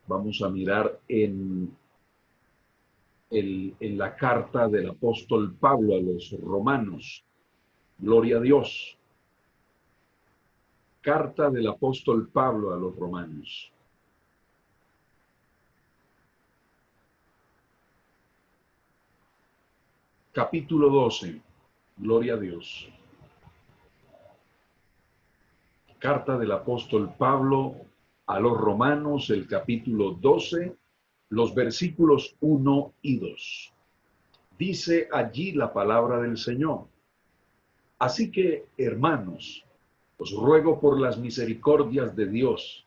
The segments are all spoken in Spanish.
Vamos a mirar en la carta del apóstol Pablo a los romanos. Gloria a Dios. Carta del apóstol Pablo a los romanos. Capítulo 12. Gloria a Dios. Carta del apóstol Pablo a los romanos, el capítulo 12, los versículos 1 y 2. Dice allí la palabra del Señor. Así que, hermanos, os ruego por las misericordias de Dios,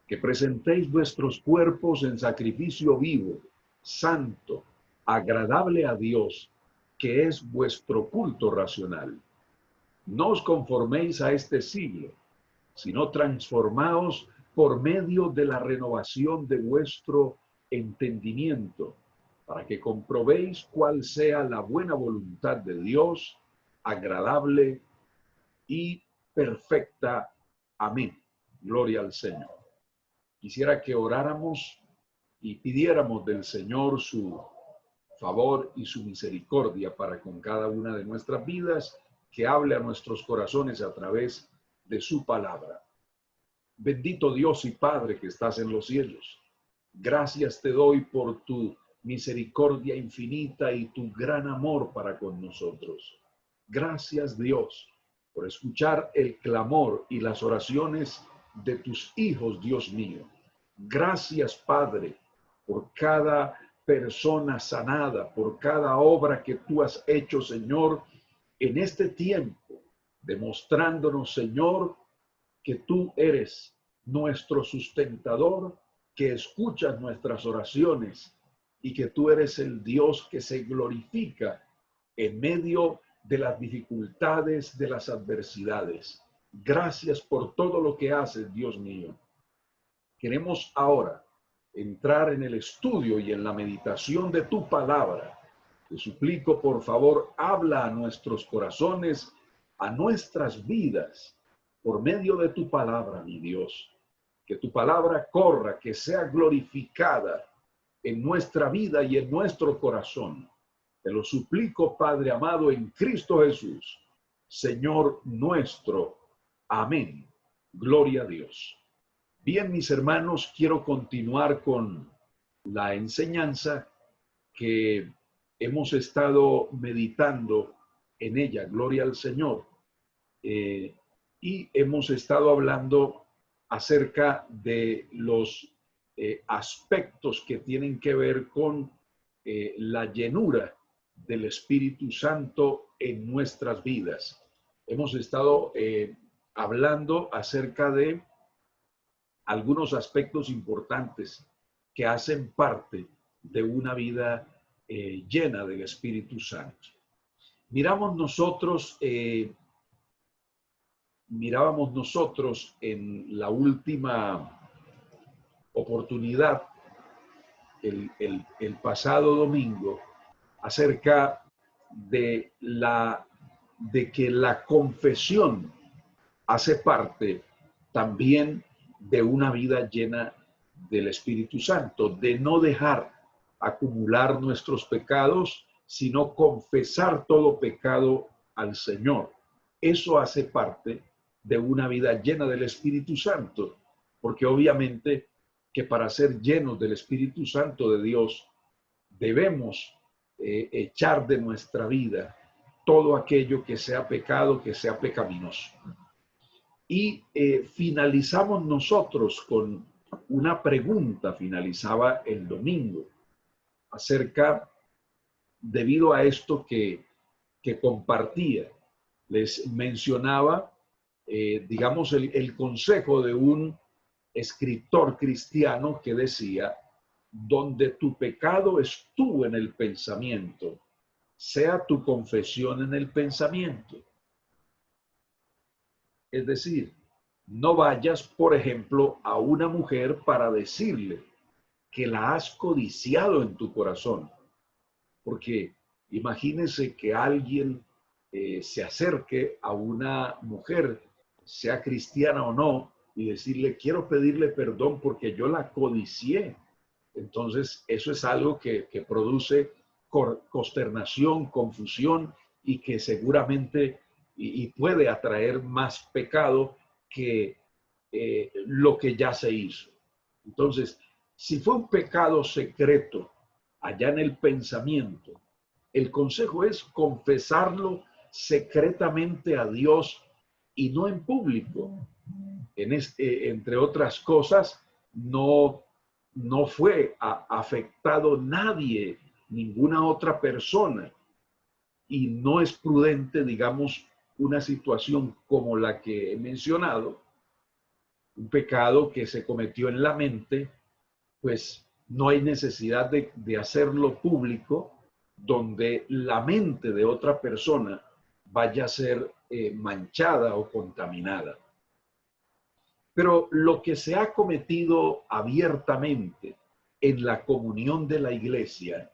que presentéis vuestros cuerpos en sacrificio vivo, santo, agradable a Dios, que es vuestro culto racional. No os conforméis a este siglo, sino transformaos por medio de la renovación de vuestro entendimiento, para que comprobéis cuál sea la buena voluntad de Dios, agradable y perfecta. Amén. Gloria al Señor. Quisiera que oráramos y pidiéramos del Señor su favor y su misericordia para con cada una de nuestras vidas, que hable a nuestros corazones a través de su palabra. Bendito Dios y Padre que estás en los cielos, gracias te doy por tu misericordia infinita y tu gran amor para con nosotros. Gracias, Dios, por escuchar el clamor y las oraciones de tus hijos, Dios mío. Gracias, Padre, por cada persona sanada, por cada obra que tú has hecho, Señor, en este tiempo, demostrándonos, Señor, que tú eres nuestro sustentador, que escuchas nuestras oraciones y que tú eres el Dios que se glorifica en medio de las dificultades, de las adversidades. Gracias por todo lo que haces, Dios mío. Queremos ahora entrar en el estudio y en la meditación de tu palabra. Te suplico, por favor, habla a nuestros corazones, a nuestras vidas, por medio de tu palabra, mi Dios. Que tu palabra corra, que sea glorificada en nuestra vida y en nuestro corazón. Te lo suplico, Padre amado, en Cristo Jesús, Señor nuestro. Amén. Gloria a Dios. Bien, mis hermanos, quiero continuar con la enseñanza que hemos estado meditando en ella. Gloria al Señor. Y hemos estado hablando acerca de los aspectos que tienen que ver con la llenura del Espíritu Santo en nuestras vidas. Hemos estado hablando acerca de algunos aspectos importantes que hacen parte de una vida llena del Espíritu Santo. Mirábamos nosotros en la última oportunidad, el pasado domingo, acerca de que la confesión hace parte también de una vida llena del Espíritu Santo, de no dejar acumular nuestros pecados, sino confesar todo pecado al Señor. Eso hace parte de una vida llena del Espíritu Santo, porque obviamente que para ser llenos del Espíritu Santo de Dios debemos echar de nuestra vida todo aquello que sea pecado, que sea pecaminoso. Y finalizamos nosotros con una pregunta, finalizaba el domingo, acerca, debido a esto que compartía, les mencionaba, digamos, el consejo de un escritor cristiano que decía: donde tu pecado estuvo en el pensamiento, sea tu confesión en el pensamiento. Es decir, no vayas, por ejemplo, a una mujer para decirle que la has codiciado en tu corazón. Porque imagínese que alguien se acerque a una mujer, sea cristiana o no, y decirle: quiero pedirle perdón porque yo la codicié Entonces, eso es algo que produce consternación, confusión y que seguramente y puede atraer más pecado que lo que ya se hizo. Entonces, si fue un pecado secreto allá en el pensamiento, el consejo es confesarlo secretamente a Dios y no en público. Entre otras cosas, no fue afectado nadie, ninguna otra persona, y no es prudente, digamos, una situación como la que he mencionado, un pecado que se cometió en la mente, pues no hay necesidad de hacerlo público, donde la mente de otra persona vaya a ser manchada o contaminada. Pero lo que se ha cometido abiertamente en la comunión de la iglesia,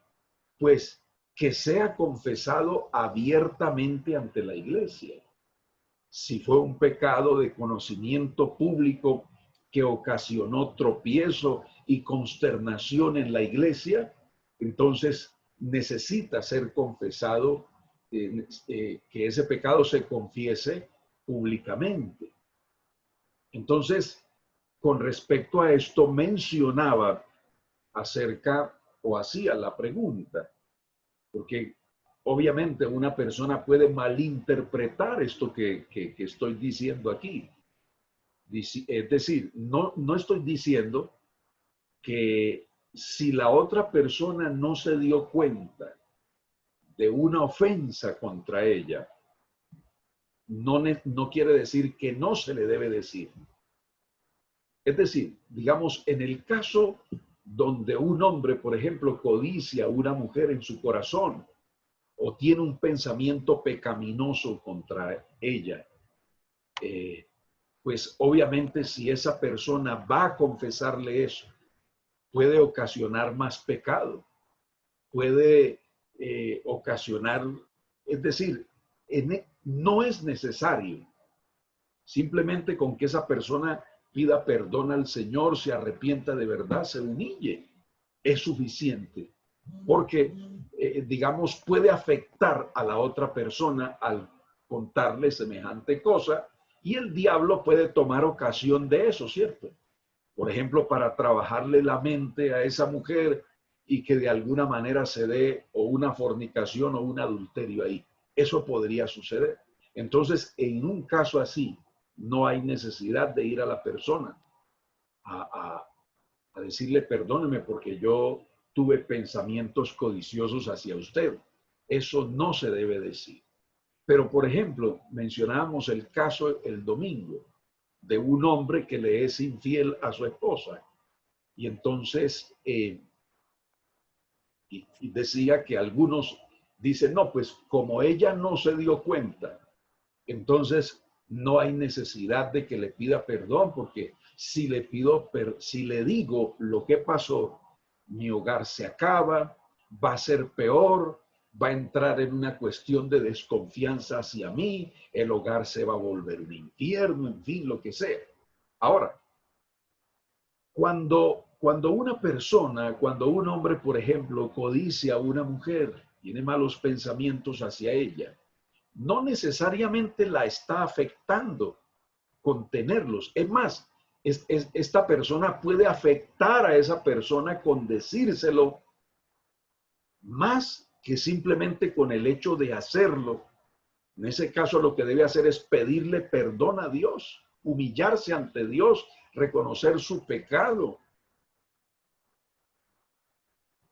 pues que sea confesado abiertamente ante la iglesia. Si fue un pecado de conocimiento público que ocasionó tropiezo y consternación en la iglesia, entonces necesita ser confesado, que ese pecado se confiese públicamente. Entonces, con respecto a esto, mencionaba acerca o hacía la pregunta, porque obviamente una persona puede malinterpretar esto que estoy diciendo aquí. Es decir, no estoy diciendo que si la otra persona no se dio cuenta de una ofensa contra ella, no quiere decir que no se le debe decir. Es decir, digamos, en el caso donde un hombre, por ejemplo, codicia a una mujer en su corazón o tiene un pensamiento pecaminoso contra ella, pues obviamente si esa persona va a confesarle eso, puede ocasionar más pecado, puede ocasionar, es decir, no es necesario, simplemente con que esa persona pida perdón al Señor, se arrepienta de verdad, se humille, es suficiente, porque, digamos, puede afectar a la otra persona al contarle semejante cosa y el diablo puede tomar ocasión de eso, ¿cierto? Por ejemplo, para trabajarle la mente a esa mujer y que de alguna manera se dé o una fornicación o un adulterio ahí. Eso podría suceder. Entonces, en un caso así, no hay necesidad de ir a la persona a decirle perdóneme porque yo tuve pensamientos codiciosos hacia usted. Eso no se debe decir. Pero, por ejemplo, mencionábamos el caso el domingo de un hombre que le es infiel a su esposa. Y entonces y decía que algunos dicen, no, pues como ella no se dio cuenta, entonces no hay necesidad de que le pida perdón, porque si si le digo lo que pasó, mi hogar se acaba, va a ser peor, va a entrar en una cuestión de desconfianza hacia mí, el hogar se va a volver un infierno, en fin, lo que sea. Ahora, cuando una persona, cuando un hombre, por ejemplo, codicia a una mujer, tiene malos pensamientos hacia ella, no necesariamente la está afectando con tenerlos. Es más, esta persona puede afectar a esa persona con decírselo más que simplemente con el hecho de hacerlo. En ese caso lo que debe hacer es pedirle perdón a Dios, humillarse ante Dios, reconocer su pecado.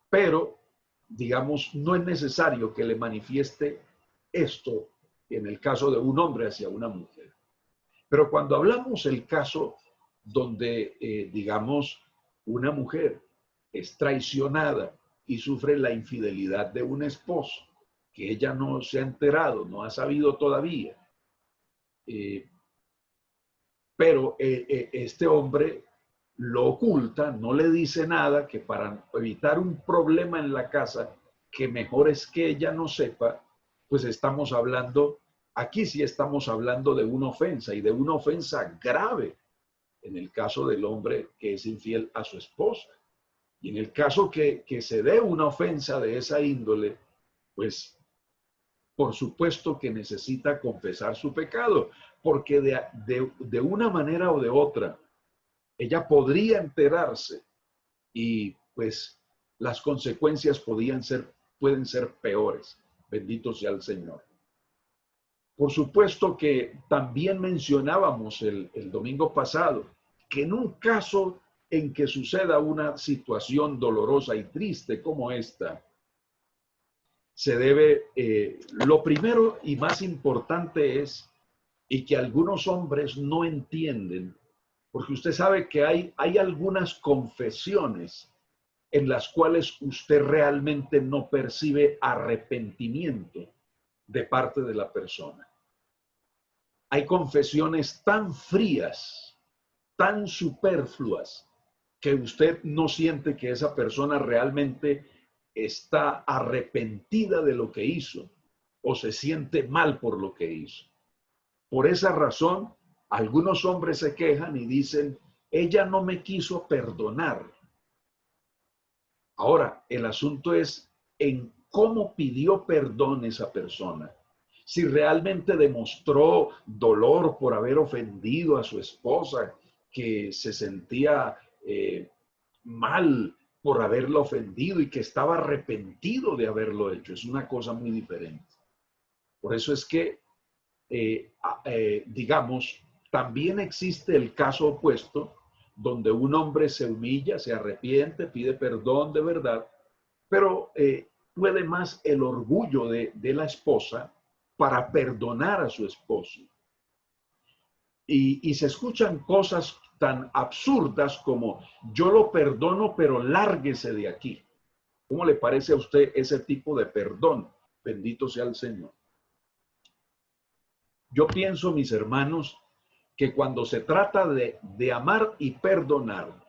Pero, digamos, no es necesario que le manifieste esto en el caso de un hombre hacia una mujer. Pero cuando hablamos el caso donde, digamos, una mujer es traicionada y sufre la infidelidad de un esposo, que ella no se ha enterado, no ha sabido todavía, pero este hombre lo oculta, no le dice nada, que para evitar un problema en la casa, que mejor es que ella no sepa, pues estamos hablando, aquí sí estamos hablando de una ofensa y de una ofensa grave en el caso del hombre que es infiel a su esposa. Y en el caso que se dé una ofensa de esa índole, pues por supuesto que necesita confesar su pecado, porque de una manera o de otra, ella podría enterarse y pues las consecuencias pueden ser peores. Bendito sea el Señor. Por supuesto que también mencionábamos el domingo pasado que en un caso en que suceda una situación dolorosa y triste como esta, se debe, lo primero y más importante es, y que algunos hombres no entienden, porque usted sabe que hay algunas confesiones en las cuales usted realmente no percibe arrepentimiento de parte de la persona. Hay confesiones tan frías, tan superfluas, que usted no siente que esa persona realmente está arrepentida de lo que hizo o se siente mal por lo que hizo. Por esa razón, algunos hombres se quejan y dicen, ella no me quiso perdonar. Ahora, el asunto es en cómo pidió perdón esa persona. Si realmente demostró dolor por haber ofendido a su esposa, que se sentía mal por haberlo ofendido y que estaba arrepentido de haberlo hecho. Es una cosa muy diferente. Por eso es que, digamos, también existe el caso opuesto, donde un hombre se humilla, se arrepiente, pide perdón de verdad, pero puede más el orgullo de la esposa para perdonar a su esposo. Y se escuchan cosas tan absurdas como yo lo perdono, pero lárguese de aquí. ¿Cómo le parece a usted ese tipo de perdón? Bendito sea el Señor. Yo pienso, mis hermanos, que cuando se trata de amar y perdonar,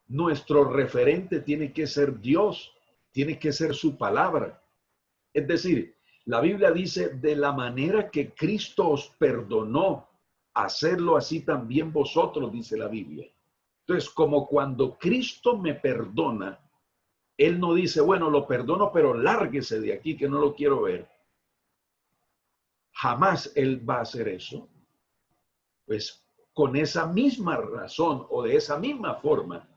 nuestro referente tiene que ser Dios, tiene que ser su palabra. Es decir, la Biblia dice, de la manera que Cristo os perdonó, hacerlo así también vosotros, dice la Biblia. Entonces, como cuando Cristo me perdona, Él no dice, bueno, lo perdono, pero lárguese de aquí, que no lo quiero ver. Jamás Él va a hacer eso. Pues con esa misma razón o de esa misma forma,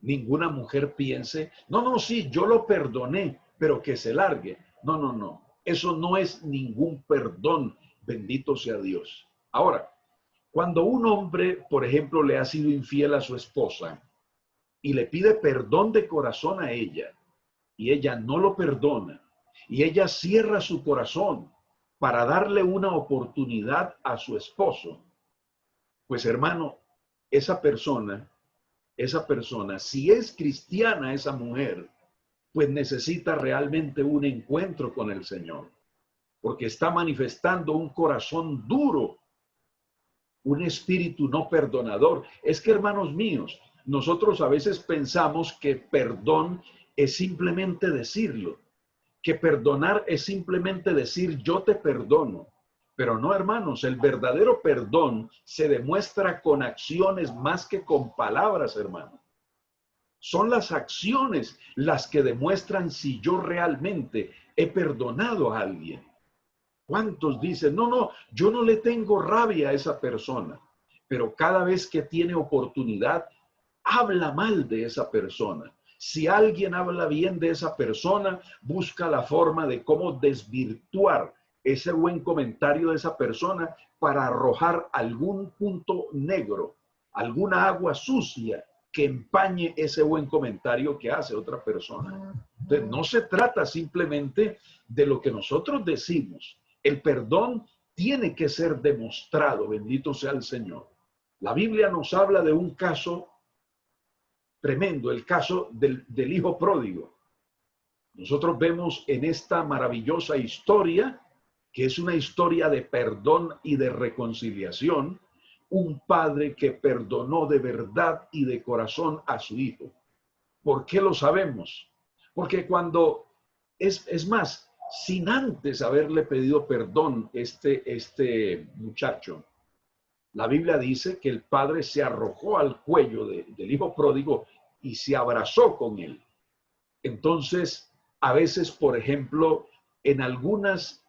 ninguna mujer piense, no, no, sí, yo lo perdoné, pero que se largue. No, no, no. Eso no es ningún perdón. Bendito sea Dios. Ahora, cuando un hombre, por ejemplo, le ha sido infiel a su esposa y le pide perdón de corazón a ella y ella no lo perdona y ella cierra su corazón para darle una oportunidad a su esposo, pues hermano, esa persona, si es cristiana esa mujer, pues necesita realmente un encuentro con el Señor, porque está manifestando un corazón duro, un espíritu no perdonador. Es que, hermanos míos, nosotros a veces pensamos que perdón es simplemente decirlo, que perdonar es simplemente decir yo te perdono. Pero no, hermanos, el verdadero perdón se demuestra con acciones más que con palabras, hermanos. Son las acciones las que demuestran si yo realmente he perdonado a alguien. ¿Cuántos dicen, no, no, yo no le tengo rabia a esa persona, pero cada vez que tiene oportunidad, habla mal de esa persona? Si alguien habla bien de esa persona, busca la forma de cómo desvirtuar ese buen comentario de esa persona para arrojar algún punto negro, alguna agua sucia que empañe ese buen comentario que hace otra persona. Entonces, no se trata simplemente de lo que nosotros decimos. El perdón tiene que ser demostrado, bendito sea el Señor. La Biblia nos habla de un caso tremendo, el caso del hijo pródigo. Nosotros vemos en esta maravillosa historia, que es una historia de perdón y de reconciliación, un padre que perdonó de verdad y de corazón a su hijo. ¿Por qué lo sabemos? Porque cuando, es más, sin antes haberle pedido perdón este muchacho, la Biblia dice que el padre se arrojó al cuello del hijo pródigo y se abrazó con él. Entonces, a veces, por ejemplo, digamos,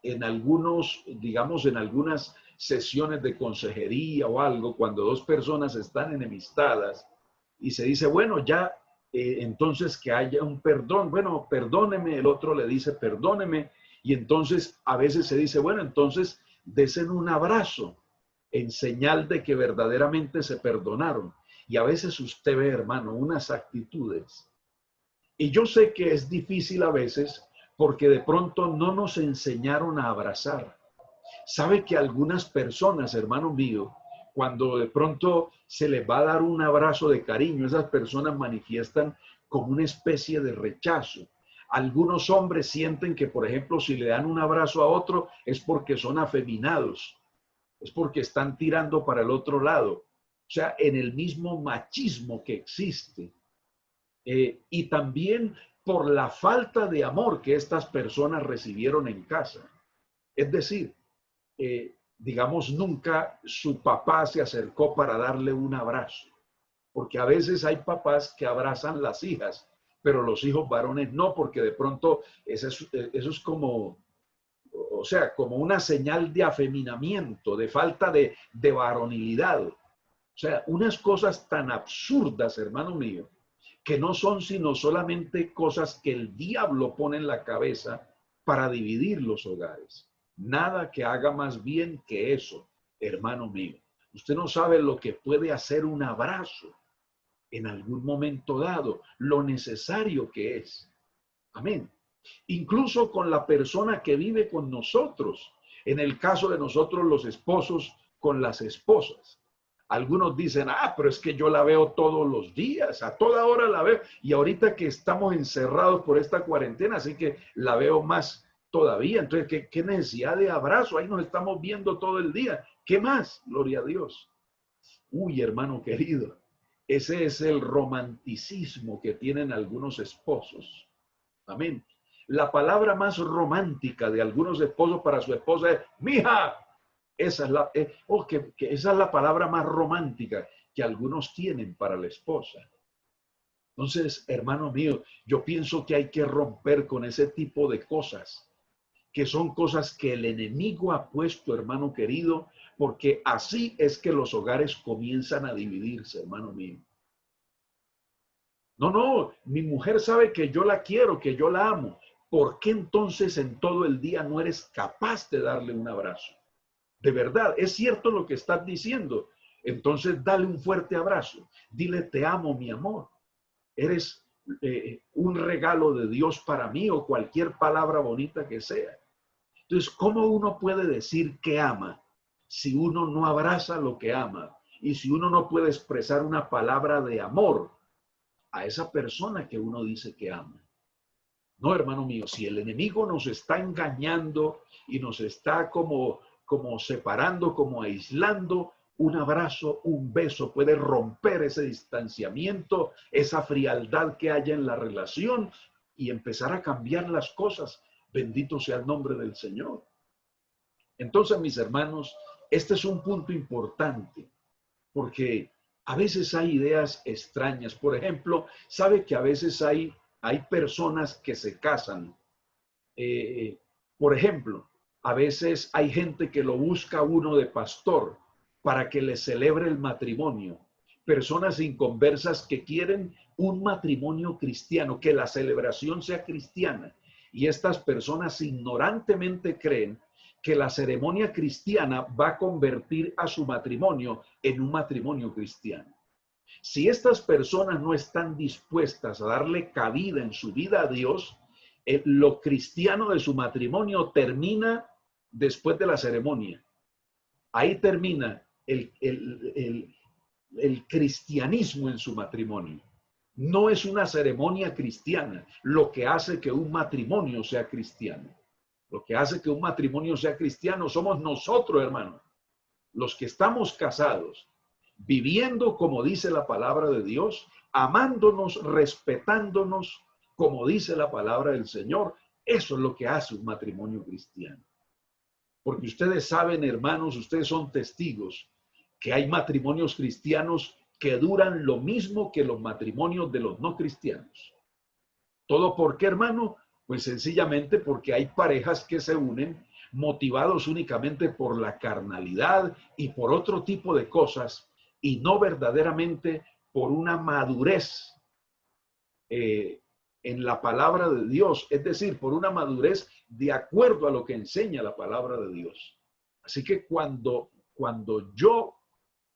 en algunas sesiones de consejería o algo, cuando dos personas están enemistadas y se dice, bueno, ya, entonces que haya un perdón, bueno, perdóneme, el otro le dice, perdóneme, y entonces a veces se dice, bueno, entonces desen un abrazo en señal de que verdaderamente se perdonaron. Y a veces usted ve, hermano, unas actitudes. Y yo sé que es difícil a veces porque de pronto no nos enseñaron a abrazar. Sabe que algunas personas, hermano mío, cuando de pronto se les va a dar un abrazo de cariño, esas personas manifiestan como una especie de rechazo. Algunos hombres sienten que, por ejemplo, si le dan un abrazo a otro es porque son afeminados, es porque están tirando para el otro lado. O sea, en el mismo machismo que existe. Y también por la falta de amor que estas personas recibieron en casa. Es decir, digamos, nunca su papá se acercó para darle un abrazo, porque a veces hay papás que abrazan las hijas, pero los hijos varones no, porque de pronto eso es como, o sea, como una señal de afeminamiento, de falta de varonilidad. O sea, unas cosas tan absurdas, hermano mío, que no son sino solamente cosas que el diablo pone en la cabeza para dividir los hogares. Nada que haga más bien que eso, hermano mío. Usted no sabe lo que puede hacer un abrazo en algún momento dado, lo necesario que es. Amén. Incluso con la persona que vive con nosotros. En el caso de nosotros los esposos con las esposas. Algunos dicen, pero es que yo la veo todos los días, a toda hora la veo. Y ahorita que estamos encerrados por esta cuarentena, así que la veo más todavía. Entonces, ¿qué necesidad de abrazo? Ahí nos estamos viendo todo el día. ¿Qué más? Gloria a Dios. Uy, hermano querido, ese es el romanticismo que tienen algunos esposos. Amén. La palabra más romántica de algunos esposos para su esposa es, mija. Esa es esa es la palabra más romántica que algunos tienen para la esposa. Entonces, hermano mío, yo pienso que hay que romper con ese tipo de cosas, que son cosas que el enemigo ha puesto, hermano querido, porque así es que los hogares comienzan a dividirse, hermano mío. No, mi mujer sabe que yo la quiero, que yo la amo. ¿Por qué entonces en todo el día no eres capaz de darle un abrazo? De verdad, es cierto lo que estás diciendo. Entonces dale un fuerte abrazo. Dile, te amo, mi amor. Eres un regalo de Dios para mí, o cualquier palabra bonita que sea. Entonces, ¿cómo uno puede decir que ama si uno no abraza lo que ama? Y si uno no puede expresar una palabra de amor a esa persona que uno dice que ama. No, hermano mío, si el enemigo nos está engañando y nos está como separando, como aislando, un abrazo, un beso puede romper ese distanciamiento, esa frialdad que haya en la relación y empezar a cambiar las cosas. Bendito sea el nombre del Señor. Entonces, mis hermanos, este es un punto importante porque a veces hay ideas extrañas. Por ejemplo, sabe que a veces hay personas que se casan. Por ejemplo, a veces hay gente que lo busca uno de pastor para que le celebre el matrimonio. Personas inconversas que quieren un matrimonio cristiano, que la celebración sea cristiana. Y estas personas ignorantemente creen que la ceremonia cristiana va a convertir a su matrimonio en un matrimonio cristiano. Si estas personas no están dispuestas a darle cabida en su vida a Dios, lo cristiano de su matrimonio termina después de la ceremonia. Ahí termina el cristianismo en su matrimonio. No es una ceremonia cristiana lo que hace que un matrimonio sea cristiano. Lo que hace que un matrimonio sea cristiano somos nosotros, hermanos, los que estamos casados, viviendo como dice la palabra de Dios, amándonos, respetándonos, como dice la palabra del Señor. Eso es lo que hace un matrimonio cristiano. Porque ustedes saben, hermanos, ustedes son testigos que hay matrimonios cristianos que duran lo mismo que los matrimonios de los no cristianos. ¿Todo por qué, hermano? Pues sencillamente porque hay parejas que se unen motivados únicamente por la carnalidad y por otro tipo de cosas y no verdaderamente por una madurez eh, en la palabra de Dios, es decir, por una madurez de acuerdo a lo que enseña la palabra de Dios. Así que cuando yo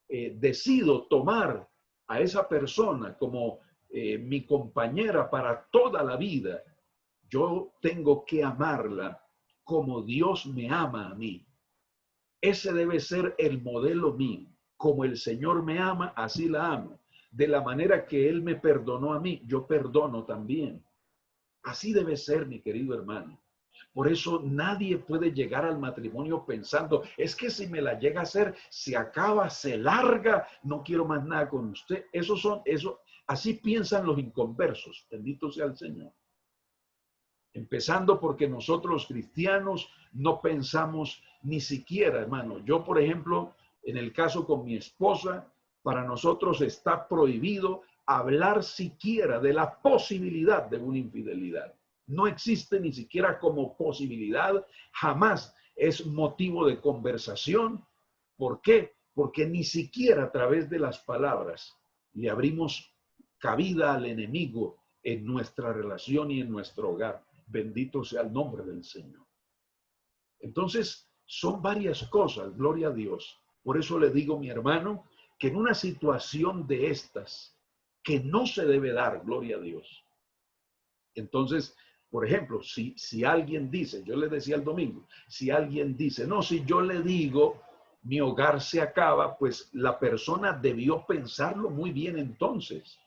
decido tomar a esa persona como mi compañera para toda la vida, yo tengo que amarla como Dios me ama a mí. Ese debe ser el modelo mío. Como el Señor me ama, así la amo. De la manera que Él me perdonó a mí, yo perdono también. Así debe ser, mi querido hermano. Por eso nadie puede llegar al matrimonio pensando, es que si me la llega a hacer, se acaba, se larga, no quiero más nada con usted. Así piensan los inconversos. Bendito sea el Señor. Empezando porque nosotros los cristianos no pensamos ni siquiera, hermano. Yo, por ejemplo, en el caso con mi esposa, para nosotros está prohibido hablar siquiera de la posibilidad de una infidelidad. No existe ni siquiera como posibilidad, jamás es motivo de conversación. ¿Por qué? Porque ni siquiera a través de las palabras le abrimos cabida al enemigo en nuestra relación y en nuestro hogar. Bendito sea el nombre del Señor. Entonces, son varias cosas, gloria a Dios. Por eso le digo, mi hermano, que en una situación de estas, que no se debe dar, gloria a Dios. Entonces, por ejemplo, si alguien dice, yo le decía el domingo, si alguien dice, no, si yo le digo, mi hogar se acaba, pues la persona debió pensarlo muy bien entonces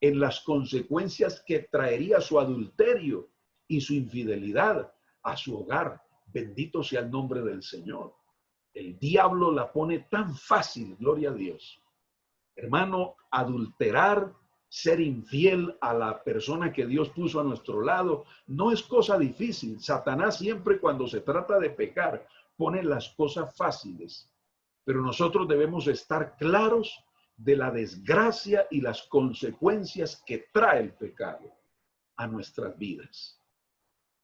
en las consecuencias que traería su adulterio y su infidelidad a su hogar. Bendito sea el nombre del Señor. El diablo la pone tan fácil, gloria a Dios. Hermano, adulterar, ser infiel a la persona que Dios puso a nuestro lado, no es cosa difícil. Satanás siempre cuando se trata de pecar, pone las cosas fáciles. Pero nosotros debemos estar claros de la desgracia y las consecuencias que trae el pecado a nuestras vidas.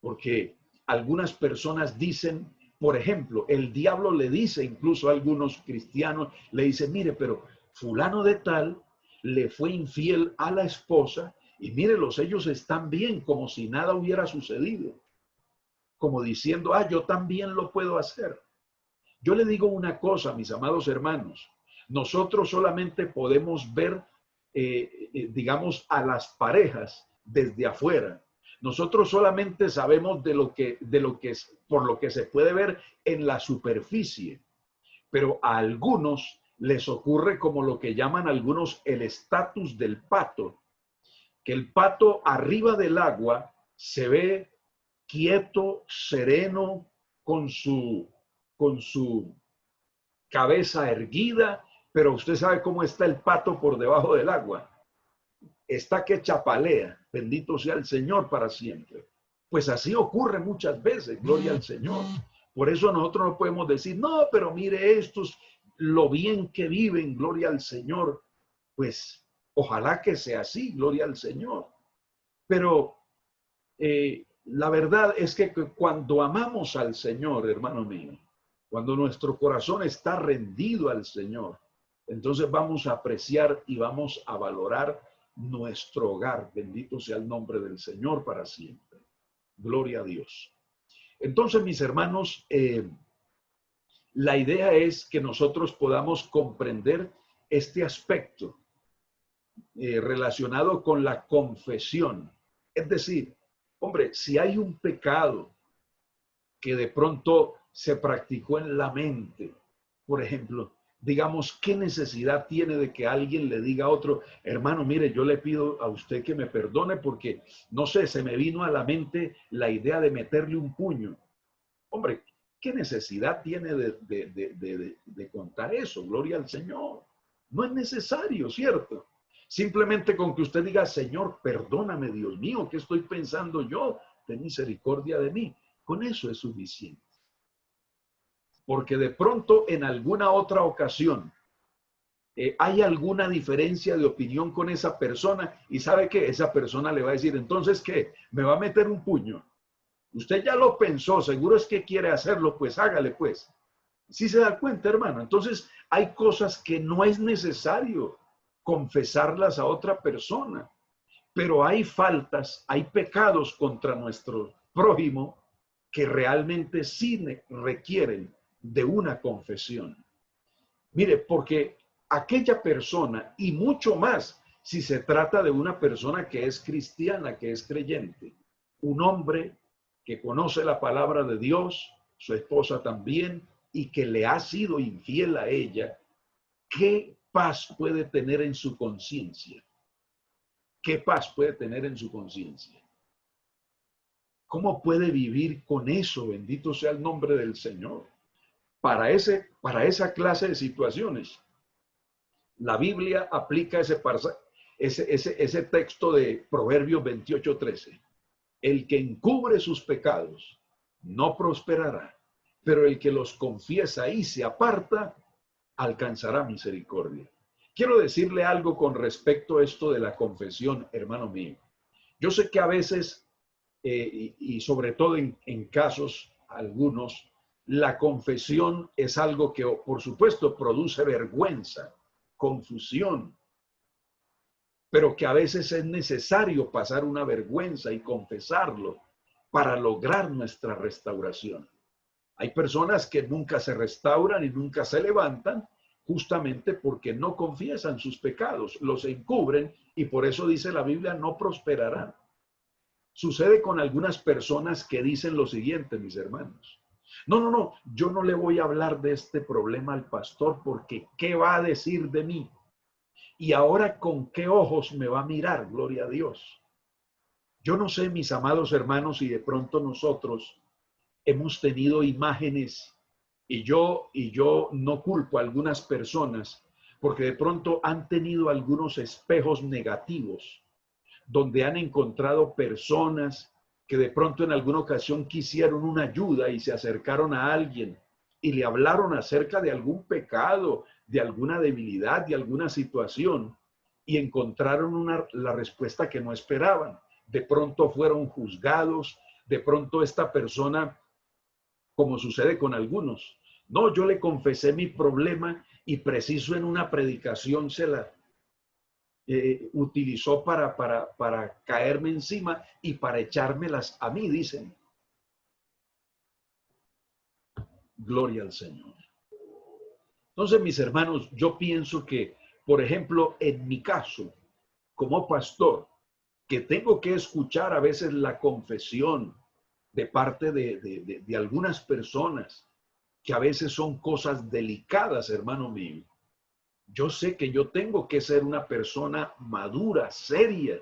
Porque algunas personas dicen, por ejemplo, el diablo le dice incluso a algunos cristianos, le dice, mire, pero fulano de tal le fue infiel a la esposa y mírelos, ellos están bien, como si nada hubiera sucedido. Como diciendo, yo también lo puedo hacer. Yo le digo una cosa, mis amados hermanos, nosotros solamente podemos ver, digamos, a las parejas desde afuera. Nosotros solamente sabemos por lo que se puede ver en la superficie, pero a algunos les ocurre como lo que llaman algunos el estatus del pato, que el pato arriba del agua se ve quieto, sereno, con su cabeza erguida, pero usted sabe cómo está el pato por debajo del agua. Está que chapalea, bendito sea el Señor para siempre. Pues así ocurre muchas veces, gloria al Señor. Por eso nosotros no podemos decir, no, pero mire estos, lo bien que viven, gloria al Señor. Pues ojalá que sea así, gloria al Señor. Pero la verdad es que cuando amamos al Señor, hermano mío, cuando nuestro corazón está rendido al Señor, entonces vamos a apreciar y vamos a valorar nuestro hogar. Bendito sea el nombre del Señor para siempre. Gloria a Dios. Entonces, mis hermanos, la idea es que nosotros podamos comprender este aspecto relacionado con la confesión. Es decir, hombre, si hay un pecado que de pronto se practicó en la mente, por ejemplo, digamos, ¿qué necesidad tiene de que alguien le diga a otro, hermano, mire, yo le pido a usted que me perdone porque, no sé, se me vino a la mente la idea de meterle un puño? Hombre, ¿qué necesidad tiene de contar eso? Gloria al Señor. No es necesario, ¿cierto? Simplemente con que usted diga, Señor, perdóname, Dios mío, ¿qué estoy pensando yo? Ten misericordia de mí. Con eso es suficiente. Porque de pronto en alguna otra ocasión hay alguna diferencia de opinión con esa persona y sabe que esa persona le va a decir, entonces, ¿qué? ¿Me va a meter un puño? Usted ya lo pensó, seguro es que quiere hacerlo, pues hágale pues. ¿Sí se da cuenta, hermano? Entonces hay cosas que no es necesario confesarlas a otra persona, pero hay faltas, hay pecados contra nuestro prójimo que realmente sí requieren de una confesión. Mire, porque aquella persona, y mucho más si se trata de una persona que es cristiana, que es creyente, un hombre que conoce la palabra de Dios, su esposa también, y que le ha sido infiel a ella, ¿qué paz puede tener en su conciencia? ¿Qué paz puede tener en su conciencia? ¿Cómo puede vivir con eso? Bendito sea el nombre del Señor. Para esa clase de situaciones, la Biblia aplica ese texto de Proverbios 28:13. El que encubre sus pecados no prosperará, pero el que los confiesa y se aparta alcanzará misericordia. Quiero decirle algo con respecto a esto de la confesión, hermano mío. Yo sé que a veces, y sobre todo en casos algunos, la confesión es algo que, por supuesto, produce vergüenza, confusión, pero que a veces es necesario pasar una vergüenza y confesarlo para lograr nuestra restauración. Hay personas que nunca se restauran y nunca se levantan justamente porque no confiesan sus pecados, los encubren y por eso dice la Biblia, no prosperarán. Sucede con algunas personas que dicen lo siguiente, mis hermanos. No, yo no le voy a hablar de este problema al pastor porque ¿qué va a decir de mí? Y ahora con qué ojos me va a mirar, gloria a Dios. Yo no sé, mis amados hermanos, si de pronto nosotros hemos tenido imágenes y yo no culpo a algunas personas porque de pronto han tenido algunos espejos negativos donde han encontrado personas que de pronto en alguna ocasión quisieron una ayuda y se acercaron a alguien y le hablaron acerca de algún pecado, de alguna debilidad, de alguna situación y encontraron la respuesta que no esperaban. De pronto fueron juzgados, de pronto esta persona, como sucede con algunos, no, yo le confesé mi problema y preciso en una predicación se la utilizó para caerme encima y para echármelas a mí, dicen. Gloria al Señor. Entonces, mis hermanos, yo pienso que, por ejemplo, en mi caso, como pastor, que tengo que escuchar a veces la confesión de parte de algunas personas, que a veces son cosas delicadas, hermano mío. Yo sé que yo tengo que ser una persona madura, seria,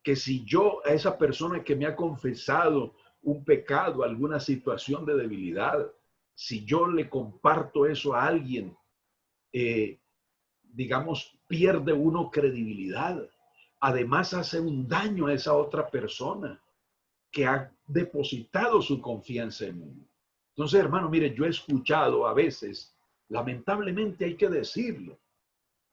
que si yo a esa persona que me ha confesado un pecado, alguna situación de debilidad, si yo le comparto eso a alguien, eh, digamos, pierde uno credibilidad. Además hace un daño a esa otra persona que ha depositado su confianza en uno. Entonces, hermano, mire, yo he escuchado a veces, lamentablemente hay que decirlo,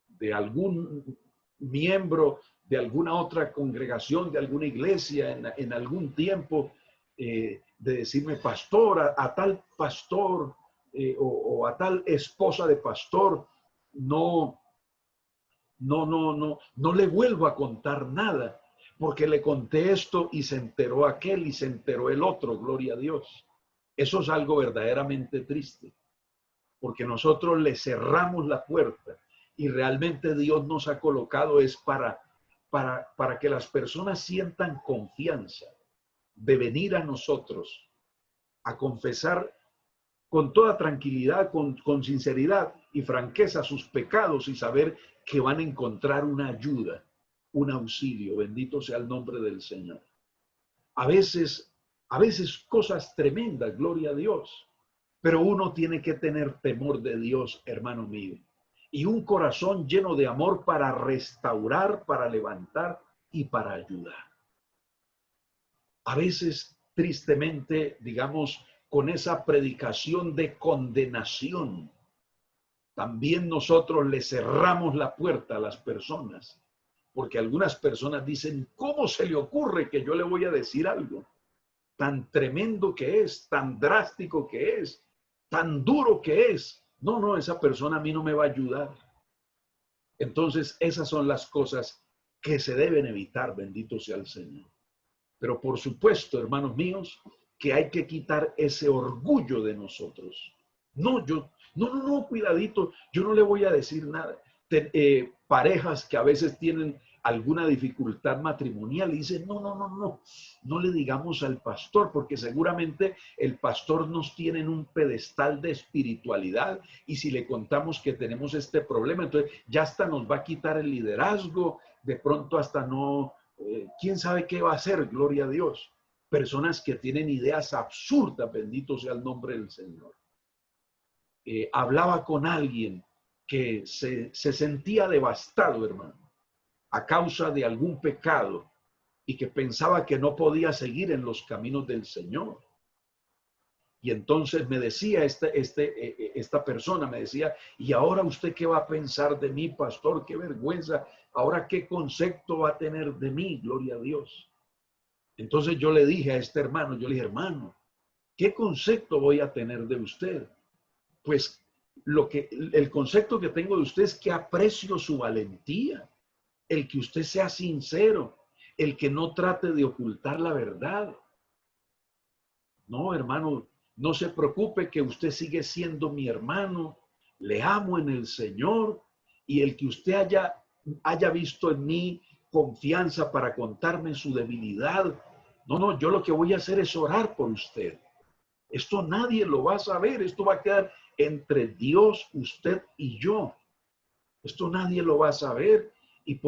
de algún miembro de alguna otra congregación, de alguna iglesia en algún tiempo, de decirme pastor, a tal pastor o a tal esposa de pastor, no, no le vuelvo a contar nada, porque le conté esto y se enteró aquel y se enteró el otro, gloria a Dios. Eso es algo verdaderamente triste, porque nosotros le cerramos la puerta y realmente Dios nos ha colocado es para que las personas sientan confianza de venir a nosotros a confesar con toda tranquilidad, con sinceridad y franqueza sus pecados y saber que van a encontrar una ayuda, un auxilio. Bendito sea el nombre del Señor. A veces cosas tremendas, gloria a Dios. Pero uno tiene que tener temor de Dios, hermano mío, y un corazón lleno de amor para restaurar, para levantar y para ayudar. A veces, tristemente, digamos, con esa predicación de condenación, También nosotros le cerramos la puerta a las personas, porque algunas personas dicen, ¿cómo se le ocurre que yo le voy a decir algo tan tremendo que es, tan drástico que es, tan duro que es? No, no, esa persona a mí no me va a ayudar. Entonces, esas son las cosas que se deben evitar, bendito sea el Señor. Pero por supuesto, hermanos míos, que hay que quitar ese orgullo de nosotros. No, cuidadito, yo no le voy a decir nada. Parejas que a veces tienen alguna dificultad matrimonial y dicen, no le digamos al pastor, porque seguramente el pastor nos tiene en un pedestal de espiritualidad y si le contamos que tenemos este problema, entonces ya hasta nos va a quitar el liderazgo, de pronto hasta no, quién sabe qué va a hacer, gloria a Dios. Personas que tienen ideas absurdas, bendito sea el nombre del Señor. Hablaba con alguien que se sentía devastado, hermano, a causa de algún pecado y que pensaba que no podía seguir en los caminos del Señor. Y entonces me decía esta persona, me decía, ¿y ahora usted qué va a pensar de mí, pastor? Qué vergüenza. Ahora, ¿qué concepto va a tener de mí? Gloria a Dios. Entonces yo le dije a este hermano, yo le dije, hermano, ¿qué concepto voy a tener de usted? Pues el concepto que tengo de usted es que aprecio su valentía, el que usted sea sincero, el que no trate de ocultar la verdad. No, hermano, no se preocupe que usted sigue siendo mi hermano, le amo en el Señor y el que usted haya visto en mí confianza para contarme su debilidad. No, yo lo que voy a hacer es orar por usted. Esto nadie lo va a saber, esto va a quedar entre Dios, usted y yo. Esto nadie lo va a saber y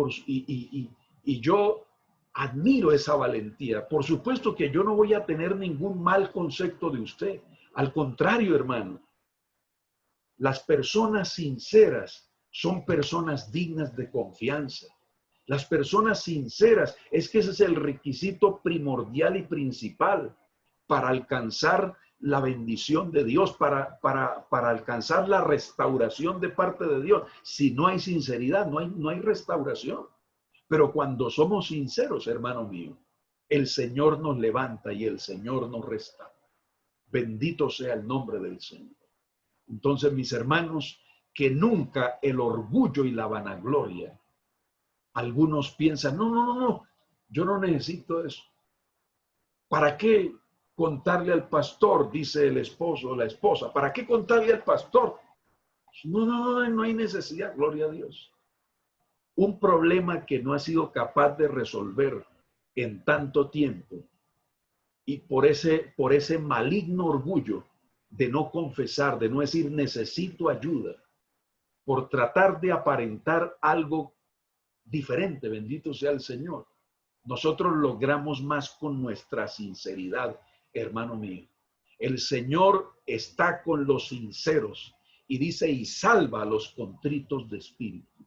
yo admiro esa valentía. Por supuesto que yo no voy a tener ningún mal concepto de usted. Al contrario, hermano, las personas sinceras son personas dignas de confianza. Las personas sinceras, es que ese es el requisito primordial y principal para alcanzar la bendición de Dios, para alcanzar la restauración de parte de Dios. Si no hay sinceridad, no hay restauración. Pero cuando somos sinceros, hermano mío, el Señor nos levanta y el Señor nos restaura. Bendito sea el nombre del Señor. Entonces, mis hermanos, que nunca el orgullo y la vanagloria. Algunos piensan, no, yo no necesito eso. ¿Para qué contarle al pastor? Dice el esposo o la esposa. ¿Para qué contarle al pastor? No hay necesidad, gloria a Dios. Un problema que no ha sido capaz de resolver en tanto tiempo y por ese maligno orgullo de no confesar, de no decir necesito ayuda, por tratar de aparentar algo diferente, bendito sea el Señor. Nosotros logramos más con nuestra sinceridad, hermano mío. El Señor está con los sinceros y dice, y salva a los contritos de espíritu.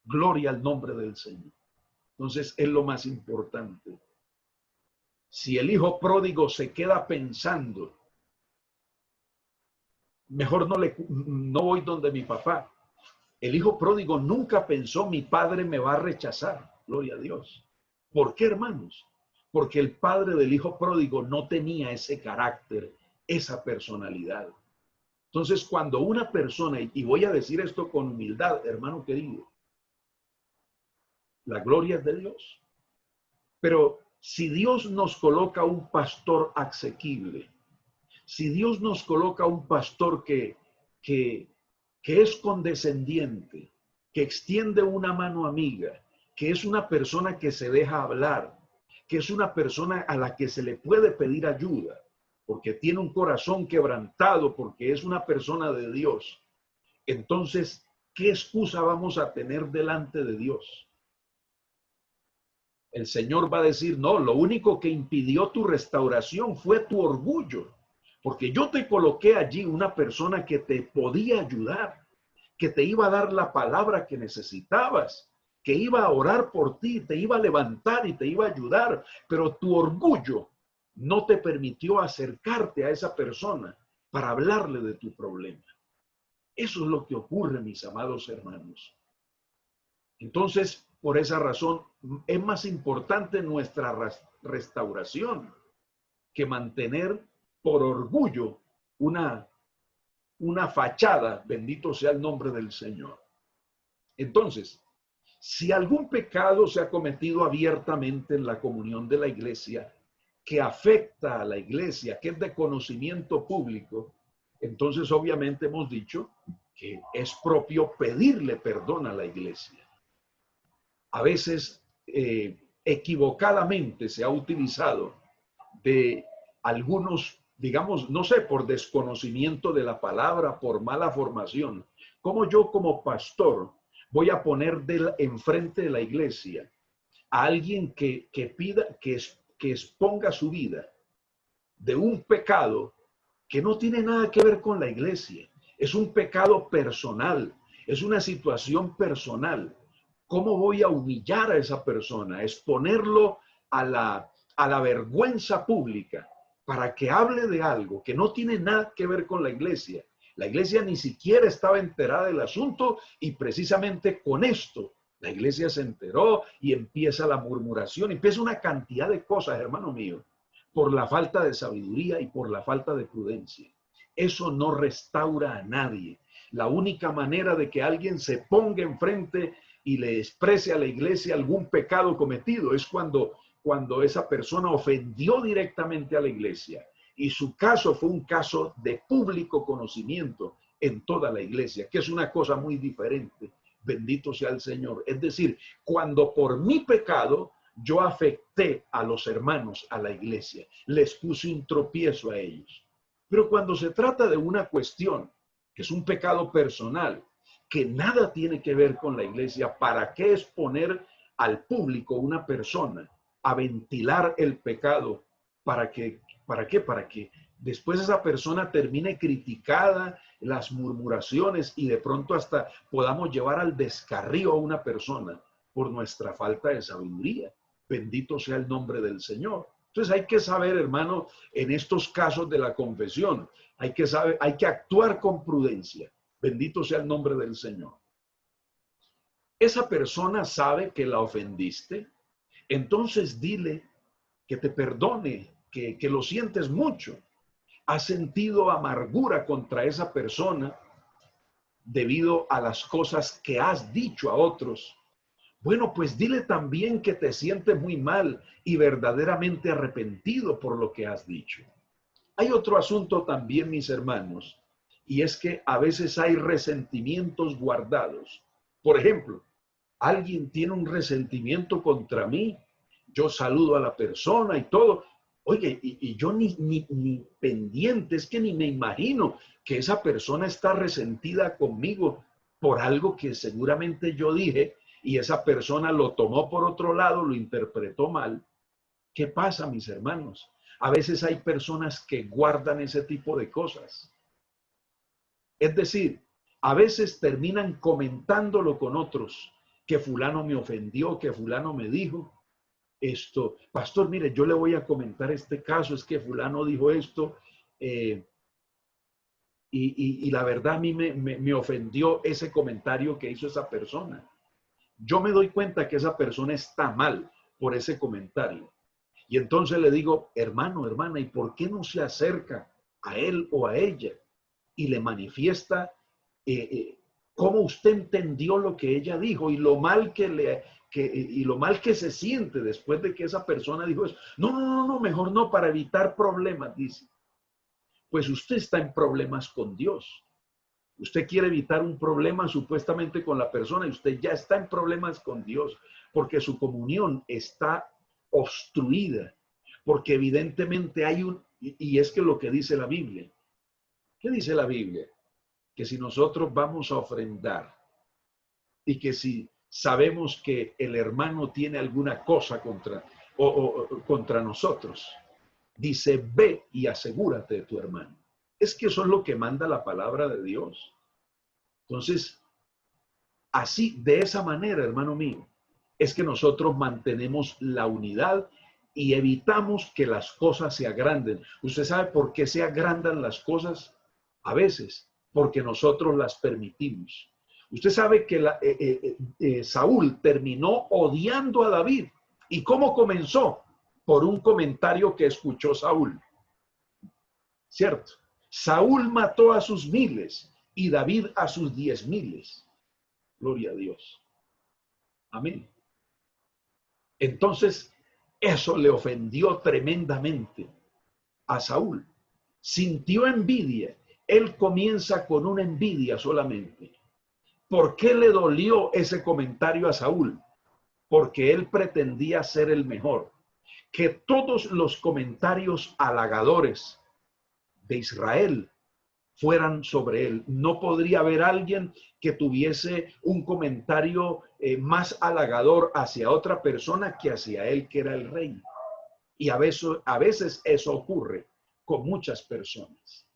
Gloria al nombre del Señor. Entonces es lo más importante. Si el hijo pródigo se queda pensando, mejor no voy donde mi papá. El hijo pródigo nunca pensó, mi padre me va a rechazar. Gloria a Dios. ¿Por qué, hermanos? Porque el padre del hijo pródigo no tenía ese carácter, esa personalidad. Entonces, cuando una persona, y voy a decir esto con humildad, hermano querido, la gloria es de Dios. Pero si Dios nos coloca un pastor asequible, si Dios nos coloca un pastor que es condescendiente, que extiende una mano amiga, que es una persona que se deja hablar, que es una persona a la que se le puede pedir ayuda, porque tiene un corazón quebrantado, porque es una persona de Dios. Entonces, ¿qué excusa vamos a tener delante de Dios? El Señor va a decir, no, lo único que impidió tu restauración fue tu orgullo, porque yo te coloqué allí una persona que te podía ayudar, que te iba a dar la palabra que necesitabas, que iba a orar por ti, te iba a levantar y te iba a ayudar, pero tu orgullo no te permitió acercarte a esa persona para hablarle de tu problema. Eso es lo que ocurre, mis amados hermanos. Entonces, por esa razón, es más importante nuestra restauración que mantener por orgullo una fachada, bendito sea el nombre del Señor. Entonces, si algún pecado se ha cometido abiertamente en la comunión de la iglesia, que afecta a la iglesia, que es de conocimiento público, entonces obviamente hemos dicho que es propio pedirle perdón a la iglesia. A veces equivocadamente se ha utilizado de algunos, digamos, no sé, por desconocimiento de la palabra, por mala formación. ¿Cómo yo como pastor voy a poner enfrente de la iglesia a alguien que pida, que exponga su vida de un pecado que no tiene nada que ver con la iglesia? Es un pecado personal, es una situación personal. ¿Cómo voy a humillar a esa persona, exponerlo a la vergüenza pública para que hable de algo que no tiene nada que ver con la iglesia? La iglesia ni siquiera estaba enterada del asunto y precisamente con esto la iglesia se enteró y empieza la murmuración, empieza una cantidad de cosas, hermano mío, por la falta de sabiduría y por la falta de prudencia. Eso no restaura a nadie. La única manera de que alguien se ponga enfrente y le exprese a la iglesia algún pecado cometido es cuando esa persona ofendió directamente a la iglesia y su caso fue un caso de público conocimiento en toda la iglesia, que es una cosa muy diferente. Bendito sea el Señor. Es decir, cuando por mi pecado yo afecté a los hermanos, a la iglesia, les puse un tropiezo a ellos. Pero cuando se trata de una cuestión que es un pecado personal, que nada tiene que ver con la iglesia, ¿para qué exponer al público una persona a ventilar el pecado? ¿Para qué? ¿Para que después esa persona termine criticada, las murmuraciones y de pronto hasta podamos llevar al descarrío a una persona por nuestra falta de sabiduría? Bendito sea el nombre del Señor. Entonces hay que saber, hermano, en estos casos de la confesión, hay que saber, hay que actuar con prudencia. Bendito sea el nombre del Señor. Esa persona sabe que la ofendiste, entonces dile que te perdone, que lo sientes mucho. Has sentido amargura contra esa persona debido a las cosas que has dicho a otros. Bueno, pues dile también que te sientes muy mal y verdaderamente arrepentido por lo que has dicho. Hay otro asunto también, mis hermanos, y es que a veces hay resentimientos guardados. Por ejemplo, alguien tiene un resentimiento contra mí, yo saludo a la persona y todo. Oye, y yo ni pendiente, es que ni me imagino que esa persona está resentida conmigo por algo que seguramente yo dije y esa persona lo tomó por otro lado, lo interpretó mal. ¿Qué pasa, mis hermanos? A veces hay personas que guardan ese tipo de cosas. Es decir, a veces terminan comentándolo con otros, que fulano me ofendió, que fulano me dijo esto. Pastor, mire, yo le voy a comentar este caso, es que fulano dijo esto, y la verdad a mí me ofendió ese comentario que hizo esa persona. Yo me doy cuenta que esa persona está mal por ese comentario. Y entonces le digo, hermano, hermana, ¿y por qué no se acerca a él o a ella y le manifiesta cómo usted entendió lo que ella dijo y lo mal y lo mal que se siente después de que esa persona dijo eso? No, mejor no, para evitar problemas, dice. Pues usted está en problemas con Dios. Usted quiere evitar un problema supuestamente con la persona y usted ya está en problemas con Dios porque su comunión está obstruida, porque evidentemente hay y es que lo que dice la Biblia, ¿qué dice la Biblia? Que si nosotros vamos a ofrendar y que si sabemos que el hermano tiene alguna cosa contra nosotros, dice, ve y asegúrate de tu hermano. Es que eso es lo que manda la palabra de Dios. Entonces, así, de esa manera, hermano mío, es que nosotros mantenemos la unidad y evitamos que las cosas se agranden. ¿Usted sabe por qué se agrandan las cosas? A veces, porque nosotros las permitimos. Usted sabe que Saúl terminó odiando a David. ¿Y cómo comenzó? Por un comentario que escuchó Saúl. ¿Cierto? Saúl mató a sus miles y David a sus 10,000. Gloria a Dios. Amén. Entonces, eso le ofendió tremendamente a Saúl. Sintió envidia. Él comienza con una envidia solamente. ¿Por qué le dolió ese comentario a Saúl? Porque él pretendía ser el mejor. Que todos los comentarios halagadores de Israel fueran sobre él. No podría haber alguien que tuviese un comentario más halagador hacia otra persona que hacia él, que era el rey. Y a veces eso ocurre con muchas personas.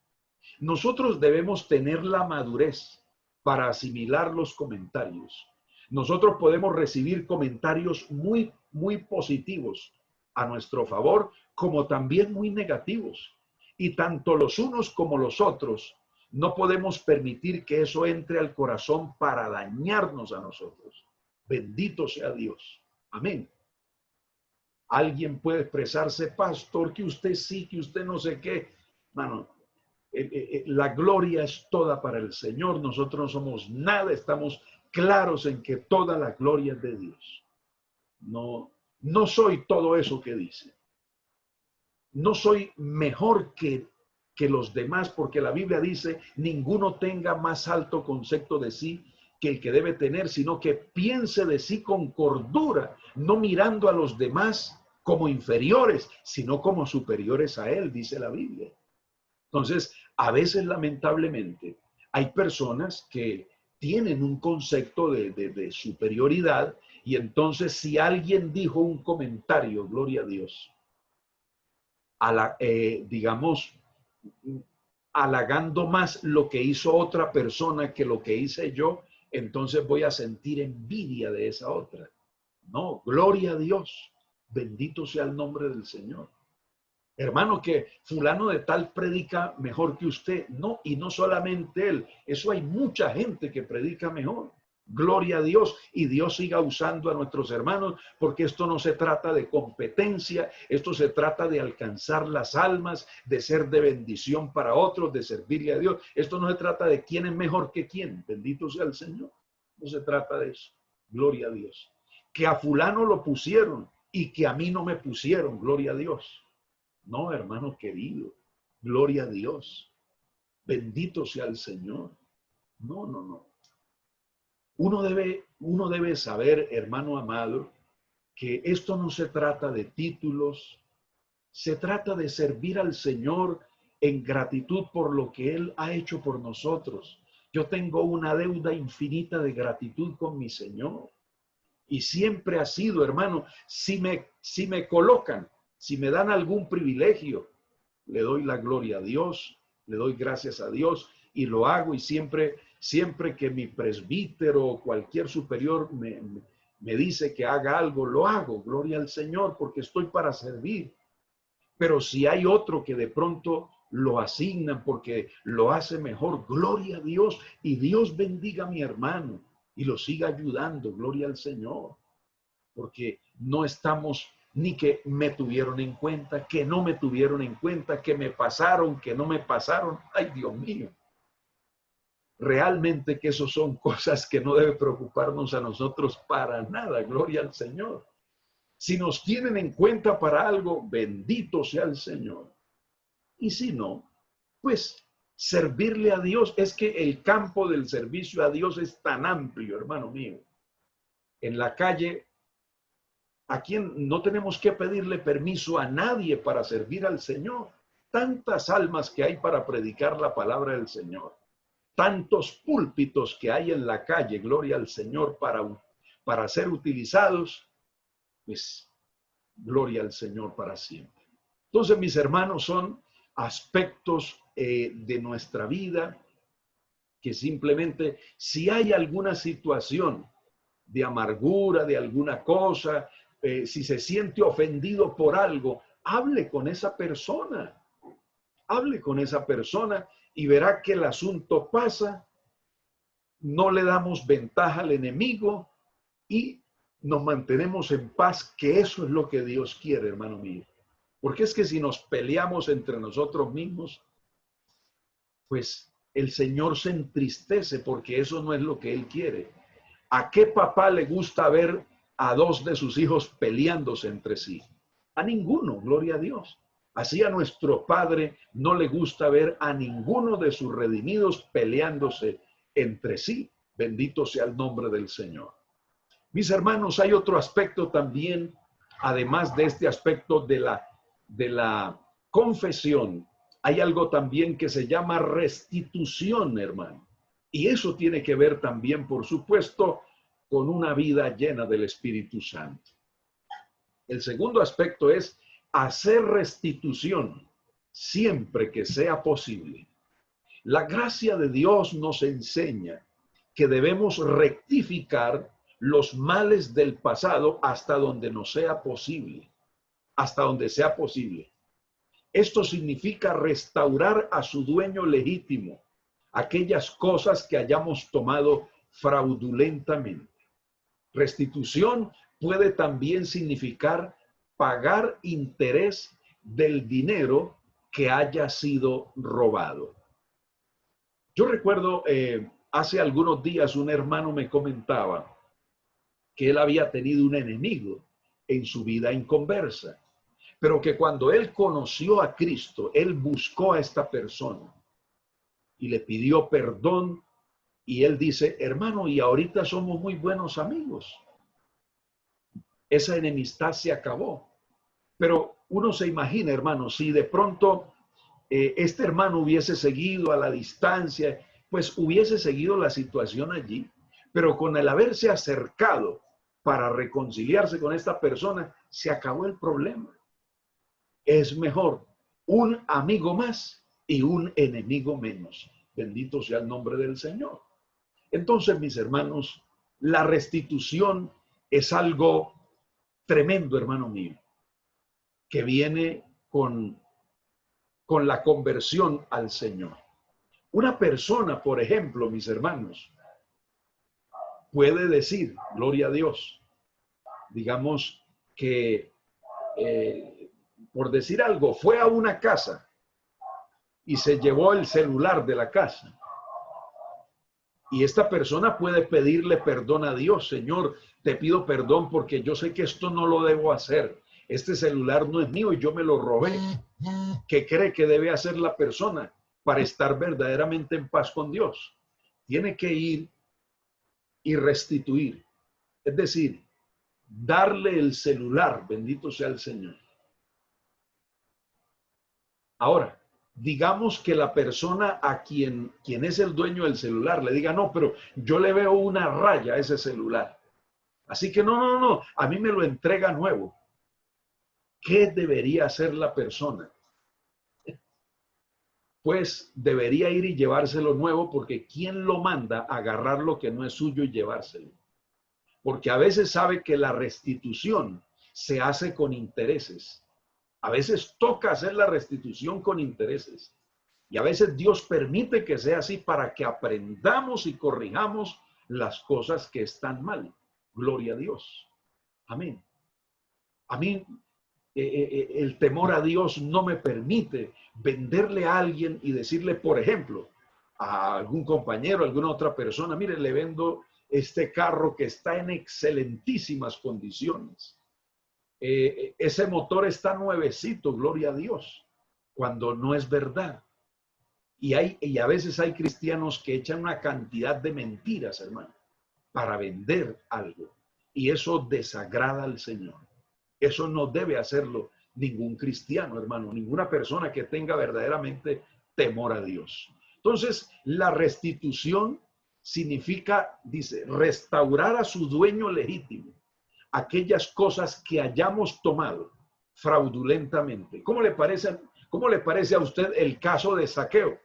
Nosotros debemos tener la madurez para asimilar los comentarios. Nosotros podemos recibir comentarios muy, muy positivos a nuestro favor, como también muy negativos. Y tanto los unos como los otros, no podemos permitir que eso entre al corazón para dañarnos a nosotros. Bendito sea Dios. Amén. Alguien puede expresarse, pastor, que usted sí, que usted no sé qué. Mano, la gloria es toda para el Señor. Nosotros no somos nada, estamos claros en que toda la gloria es de Dios. No soy todo eso que dice. No soy mejor que los demás, porque la Biblia dice, ninguno tenga más alto concepto de sí que el que debe tener, sino que piense de sí con cordura, no mirando a los demás como inferiores, sino como superiores a él, dice la Biblia. Entonces, a veces, lamentablemente, hay personas que tienen un concepto de superioridad, y entonces si alguien dijo un comentario, gloria a Dios, digamos, halagando más lo que hizo otra persona que lo que hice yo, entonces voy a sentir envidia de esa otra. No, gloria a Dios. Bendito sea el nombre del Señor. Hermano, que fulano de tal predica mejor que usted. No, y no solamente él. Eso hay mucha gente que predica mejor. Gloria a Dios, y Dios siga usando a nuestros hermanos, porque esto no se trata de competencia, esto se trata de alcanzar las almas, de ser de bendición para otros, de servirle a Dios. Esto no se trata de quién es mejor que quién, bendito sea el Señor. No se trata de eso, gloria a Dios. Que a fulano lo pusieron y que a mí no me pusieron, gloria a Dios. No, hermano querido, gloria a Dios. Bendito sea el Señor. No. Uno debe saber, hermano amado, que esto no se trata de títulos, se trata de servir al Señor en gratitud por lo que Él ha hecho por nosotros. Yo tengo una deuda infinita de gratitud con mi Señor. Y siempre ha sido, hermano, si me colocan, si me dan algún privilegio, le doy la gloria a Dios, le doy gracias a Dios y lo hago, y siempre que mi presbítero o cualquier superior me dice que haga algo, lo hago, gloria al Señor, porque estoy para servir. Pero si hay otro que de pronto lo asignan porque lo hace mejor, gloria a Dios, y Dios bendiga a mi hermano y lo siga ayudando, gloria al Señor, porque no estamos ni que me tuvieron en cuenta, que no me tuvieron en cuenta, que me pasaron, que no me pasaron. Ay, Dios mío. Realmente que eso son cosas que no debe preocuparnos a nosotros para nada, gloria al Señor. Si nos tienen en cuenta para algo, bendito sea el Señor. Y si no, pues servirle a Dios. Es que el campo del servicio a Dios es tan amplio, hermano mío. En la calle, ¿a quién no tenemos que pedirle permiso a nadie para servir al Señor? Tantas almas que hay para predicar la palabra del Señor. Tantos púlpitos que hay en la calle, gloria al Señor, para ser utilizados, pues gloria al Señor para siempre. Entonces, mis hermanos, son aspectos de nuestra vida que simplemente, si hay alguna situación de amargura, de alguna cosa, si se siente ofendido por algo, hable con esa persona y verá que el asunto pasa, no le damos ventaja al enemigo y nos mantenemos en paz, que eso es lo que Dios quiere, hermano mío. Porque es que si nos peleamos entre nosotros mismos, pues el Señor se entristece, porque eso no es lo que Él quiere. ¿A qué papá le gusta ver a dos de sus hijos peleándose entre sí? A ninguno, gloria a Dios. Así a nuestro Padre no le gusta ver a ninguno de sus redimidos peleándose entre sí. Bendito sea el nombre del Señor. Mis hermanos, hay otro aspecto también, además de este aspecto de la confesión. Hay algo también que se llama restitución, hermano. Y eso tiene que ver también, por supuesto, con una vida llena del Espíritu Santo. El segundo aspecto es hacer restitución siempre que sea posible. La gracia de Dios nos enseña que debemos rectificar los males del pasado hasta donde nos sea posible, hasta donde sea posible. Esto significa restaurar a su dueño legítimo aquellas cosas que hayamos tomado fraudulentamente. Restitución puede también significar pagar interés del dinero que haya sido robado. Yo recuerdo hace algunos días un hermano me comentaba que él había tenido un enemigo en su vida inconversa, pero que cuando él conoció a Cristo, él buscó a esta persona y le pidió perdón, y él dice, hermano, y ahorita somos muy buenos amigos. Esa enemistad se acabó. Pero uno se imagina, hermano, si de pronto este hermano hubiese seguido a la distancia, pues hubiese seguido la situación allí, pero con el haberse acercado para reconciliarse con esta persona, se acabó el problema. Es mejor un amigo más y un enemigo menos. Bendito sea el nombre del Señor. Entonces, mis hermanos, la restitución es algo tremendo, hermano mío, que viene con la conversión al Señor. Una persona, por ejemplo, mis hermanos, puede decir, gloria a Dios, digamos que, por decir algo, fue a una casa y se llevó el celular de la casa. Y esta persona puede pedirle perdón a Dios. Señor, te pido perdón porque yo sé que esto no lo debo hacer. Este celular no es mío y yo me lo robé. ¿Qué cree que debe hacer la persona para estar verdaderamente en paz con Dios? Tiene que ir y restituir. Es decir, darle el celular. Bendito sea el Señor. Ahora, digamos que la persona a quien es el dueño del celular le diga, no, pero yo le veo una raya a ese celular. Así que no, a mí me lo entrega nuevo. ¿Qué debería hacer la persona? Pues debería ir y llevárselo nuevo, porque ¿quién lo manda a agarrar lo que no es suyo y llevárselo? Porque a veces sabe que la restitución se hace con intereses. A veces toca hacer la restitución con intereses. Y a veces Dios permite que sea así para que aprendamos y corrijamos las cosas que están mal. Gloria a Dios. Amén. A mí el temor a Dios no me permite venderle a alguien y decirle, por ejemplo, a algún compañero, a alguna otra persona, mire, le vendo este carro que está en excelentísimas condiciones. Ese motor está nuevecito, gloria a Dios, cuando no es verdad. Y a veces hay cristianos que echan una cantidad de mentiras, hermano, para vender algo. Y eso desagrada al Señor. Eso no debe hacerlo ningún cristiano, hermano, ninguna persona que tenga verdaderamente temor a Dios. Entonces, la restitución significa, dice, restaurar a su dueño legítimo aquellas cosas que hayamos tomado fraudulentamente. ¿Cómo le parece a usted el caso de Zaqueo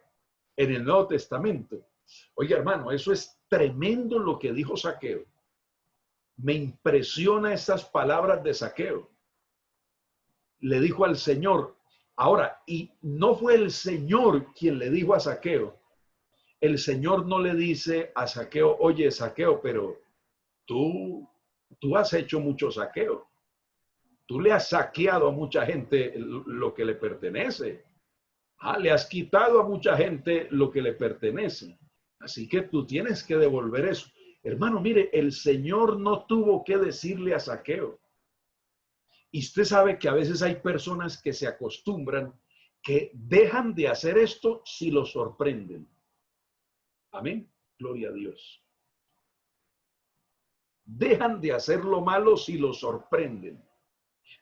en el Nuevo Testamento? Oiga, hermano, eso es tremendo lo que dijo Zaqueo. Me impresiona estas palabras de Zaqueo. Le dijo al Señor, Ahora, y no fue el Señor quien le dijo a Zaqueo. El Señor no le dice a Zaqueo, oye, Zaqueo, pero tú has hecho mucho saqueo. Tú le has saqueado a mucha gente lo que le pertenece. Le has quitado a mucha gente lo que le pertenece. Así que tú tienes que devolver eso. Hermano, mire, el Señor no tuvo que decirle a Zaqueo. Y usted sabe que a veces hay personas que se acostumbran, que dejan de hacer esto si lo sorprenden. Amén. Gloria a Dios. Dejan de hacer lo malo si lo sorprenden.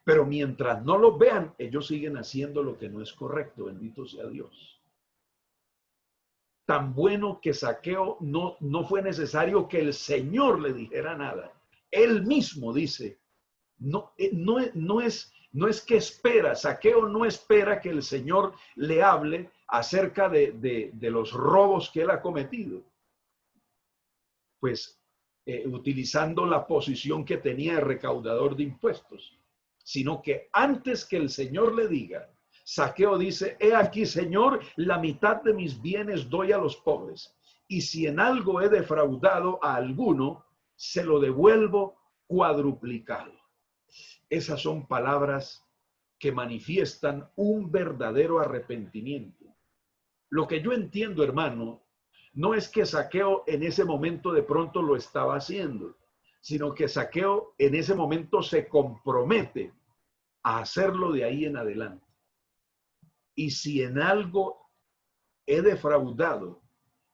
Pero mientras no lo vean, ellos siguen haciendo lo que no es correcto. Bendito sea Dios. Tan bueno que Zaqueo no fue necesario que el Señor le dijera nada. Él mismo dice, no es que espera, Zaqueo no espera que el Señor le hable acerca de los robos que él ha cometido. Pues utilizando la posición que tenía de recaudador de impuestos, sino que antes que el Señor le diga, Zaqueo dice, he aquí, Señor, la mitad de mis bienes doy a los pobres, y si en algo he defraudado a alguno, se lo devuelvo cuadruplicado. Esas son palabras que manifiestan un verdadero arrepentimiento. Lo que yo entiendo, hermano, no es que Zaqueo en ese momento de pronto lo estaba haciendo, sino que Zaqueo en ese momento se compromete a hacerlo de ahí en adelante. Y si en algo he defraudado,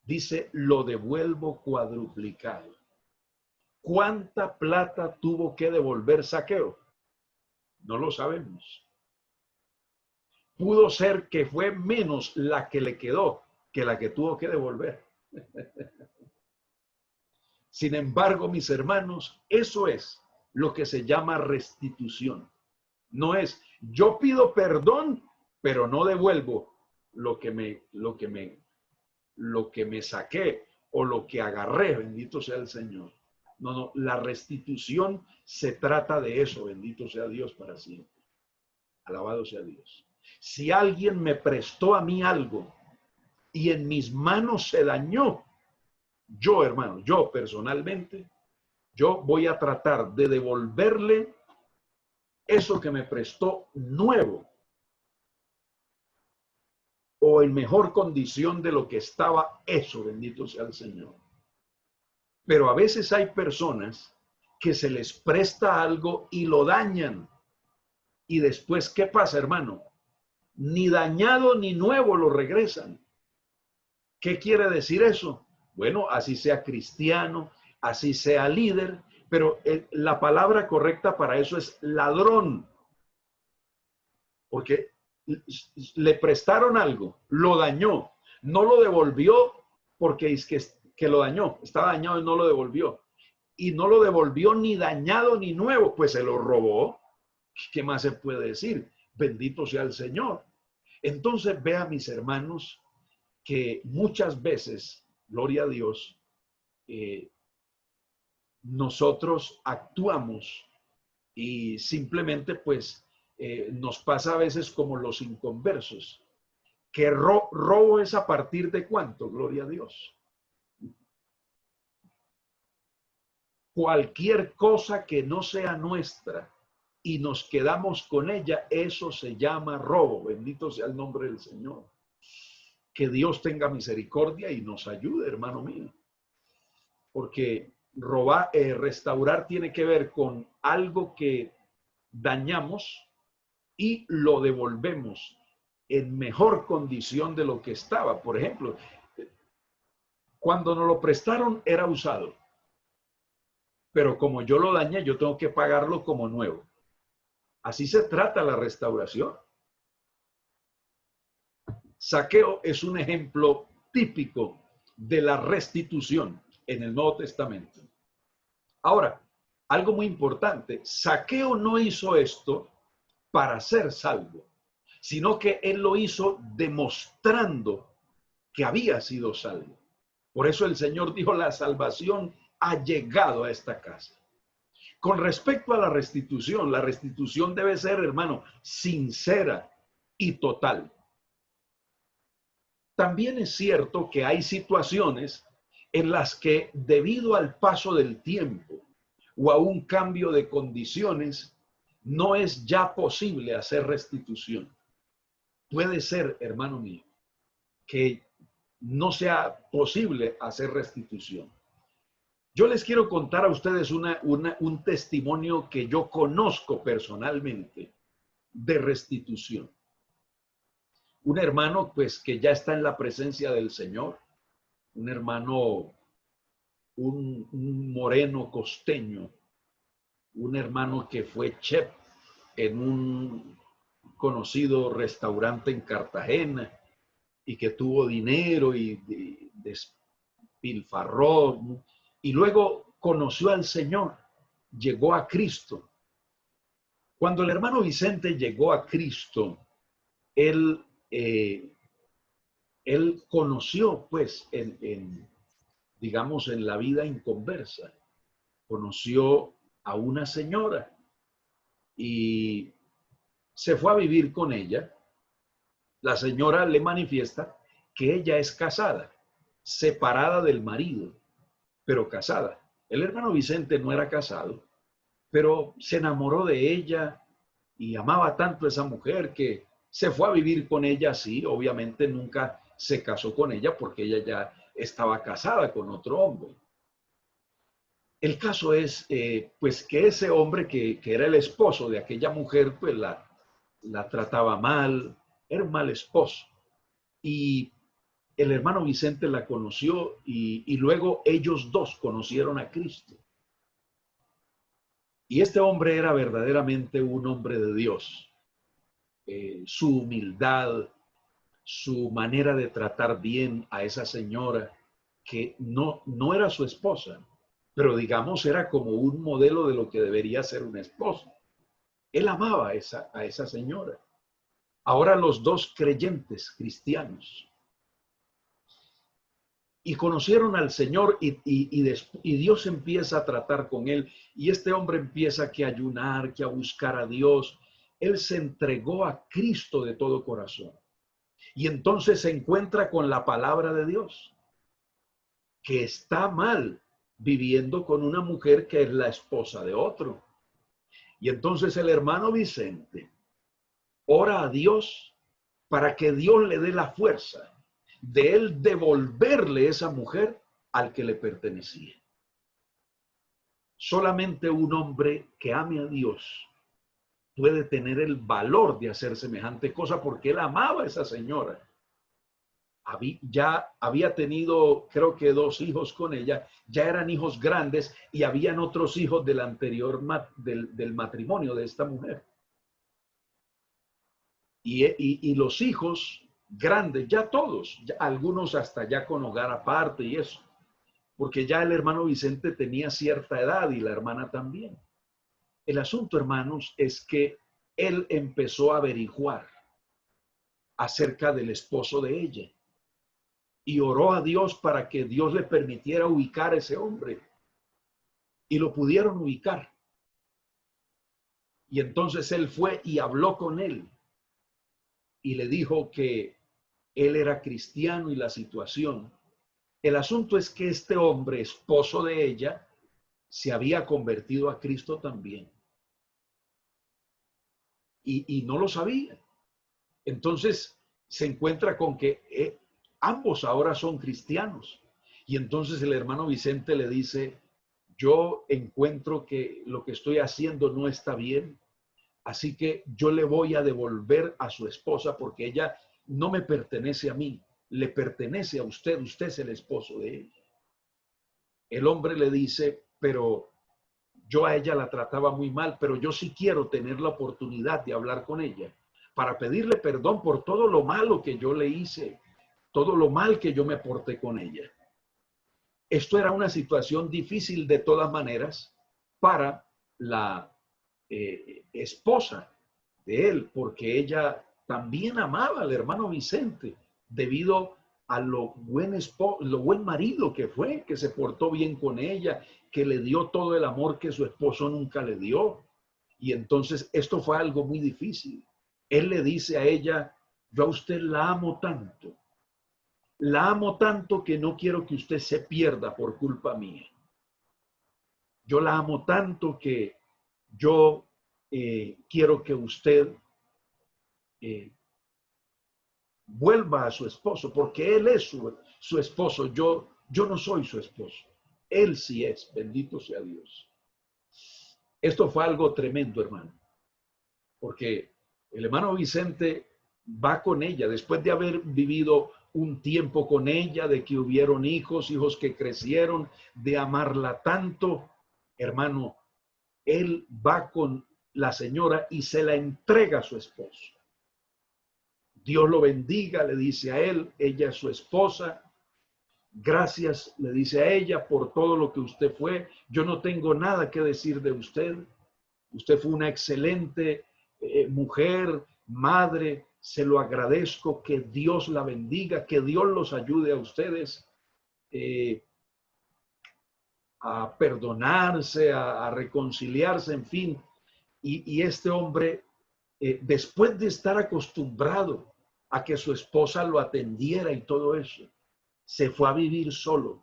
dice, lo devuelvo cuadruplicado. ¿Cuánta plata tuvo que devolver Zaqueo? No lo sabemos. Pudo ser que fue menos la que le quedó que la que tuvo que devolver. Sin embargo, mis hermanos, eso es lo que se llama restitución. No es, yo pido perdón, pero no devuelvo lo que me saqué o lo que agarré, bendito sea el Señor. No, la restitución se trata de eso, bendito sea Dios para siempre. Alabado sea Dios. Si alguien me prestó a mí algo y en mis manos se dañó, yo, hermano, yo personalmente, yo voy a tratar de devolverle eso que me prestó nuevo o en mejor condición de lo que estaba eso, bendito sea el Señor. Pero a veces hay personas que se les presta algo y lo dañan. Y después, ¿qué pasa, hermano? Ni dañado ni nuevo lo regresan. ¿Qué quiere decir eso? Bueno, así sea cristiano, así sea líder, pero la palabra correcta para eso es ladrón. Porque le prestaron algo, lo dañó, no lo devolvió porque es que lo dañó, estaba dañado y no lo devolvió. Y no lo devolvió ni dañado ni nuevo, pues se lo robó. ¿Qué más se puede decir? Bendito sea el Señor. Entonces vea, mis hermanos, que muchas veces, gloria a Dios, nosotros actuamos y simplemente pues nos pasa a veces como los inconversos, que robo es a partir de cuánto, gloria a Dios. Cualquier cosa que no sea nuestra y nos quedamos con ella, eso se llama robo. Bendito sea el nombre del Señor. Que Dios tenga misericordia y nos ayude, hermano mío. Porque restaurar tiene que ver con algo que dañamos y lo devolvemos en mejor condición de lo que estaba. Por ejemplo, cuando nos lo prestaron era usado, pero como yo lo dañé, yo tengo que pagarlo como nuevo. Así se trata la restauración. Zaqueo es un ejemplo típico de la restitución en el Nuevo Testamento. Ahora, algo muy importante, Zaqueo no hizo esto para ser salvo, sino que él lo hizo demostrando que había sido salvo. Por eso el Señor dijo, la salvación ha llegado a esta casa. Con respecto a la restitución debe ser, hermano, sincera, y total. También es cierto que hay situaciones en las que debido al paso del tiempo o a un cambio de condiciones, no es ya posible hacer restitución. Puede ser, hermano mío, que no sea posible hacer restitución. Yo les quiero contar a ustedes un testimonio que yo conozco personalmente de restitución. Un hermano, pues, que ya está en la presencia del Señor, un hermano, un moreno costeño, un hermano que fue chef en un conocido restaurante en Cartagena y que tuvo dinero y despilfarró, ¿no? Y luego conoció al Señor, llegó a Cristo. Cuando el hermano Vicente llegó a Cristo, él, eh, él conoció, pues, digamos, en la vida inconversa, conoció a una señora y se fue a vivir con ella. La señora le manifiesta que ella es casada, separada del marido, pero casada. El hermano Vicente no era casado, pero se enamoró de ella y amaba tanto a esa mujer que se fue a vivir con ella. Sí, obviamente nunca se casó con ella porque ella ya estaba casada con otro hombre. El caso es, pues, que ese hombre que era el esposo de aquella mujer, pues la trataba mal, era un mal esposo. Y el hermano Vicente la conoció y luego ellos dos conocieron a Cristo. Y este hombre era verdaderamente un hombre de Dios. Su humildad, su manera de tratar bien a esa señora, que no era su esposa, pero digamos era como un modelo de lo que debería ser un esposo. Él amaba a esa señora. Ahora los dos creyentes cristianos. Y conocieron al Señor y Dios empieza a tratar con él. Y este hombre empieza que a ayunar, que a buscar a Dios. Él se entregó a Cristo de todo corazón. Y entonces se encuentra con la palabra de Dios, que está mal viviendo con una mujer que es la esposa de otro. Y entonces el hermano Vicente ora a Dios para que Dios le dé la fuerza de él devolverle esa mujer al que le pertenecía. Solamente un hombre que ame a Dios puede tener el valor de hacer semejante cosa porque él amaba a esa señora. Ya había tenido, creo que 2 hijos con ella, ya eran hijos grandes y habían otros hijos del anterior del matrimonio de esta mujer. Y los hijos grandes, ya todos, ya algunos hasta ya con hogar aparte y eso, porque ya el hermano Vicente tenía cierta edad y la hermana también. El asunto, hermanos, es que él empezó a averiguar acerca del esposo de ella y oró a Dios para que Dios le permitiera ubicar a ese hombre. Y lo pudieron ubicar. Y entonces él fue y habló con él y le dijo que él era cristiano y la situación. El asunto es que este hombre, esposo de ella, se había convertido a Cristo también. Y no lo sabía. Entonces se encuentra con que ambos ahora son cristianos. Y entonces el hermano Vicente le dice, yo encuentro que lo que estoy haciendo no está bien, así que yo le voy a devolver a su esposa porque ella no me pertenece a mí, le pertenece a usted, usted es el esposo de ella. El hombre le dice, pero yo a ella la trataba muy mal, pero yo sí quiero tener la oportunidad de hablar con ella para pedirle perdón por todo lo malo que yo le hice, todo lo mal que yo me porté con ella. Esto era una situación difícil de todas maneras para la esposa de él, porque ella también amaba al hermano Vicente debido a lo buen marido que fue, que se portó bien con ella, que le dio todo el amor que su esposo nunca le dio. Y entonces esto fue algo muy difícil. Él le dice a ella, yo a usted la amo tanto que no quiero que usted se pierda por culpa mía. Yo la amo tanto que yo quiero que usted eh, vuelva a su esposo, porque él es su esposo. Yo no soy su esposo. Él sí es, bendito sea Dios. Esto fue algo tremendo, hermano, porque el hermano Vicente va con ella después de haber vivido un tiempo con ella, de que hubieron hijos, hijos que crecieron, de amarla tanto, hermano, él va con la señora y se la entrega a su esposo. Dios lo bendiga, le dice a él, ella es su esposa. Gracias, le dice a ella, por todo lo que usted fue. Yo no tengo nada que decir de usted. Usted fue una excelente mujer, madre. Se lo agradezco. Que Dios la bendiga, que Dios los ayude a ustedes a perdonarse, a reconciliarse, en fin. Y este hombre, después de estar acostumbrado a que su esposa lo atendiera y todo eso, se fue a vivir solo.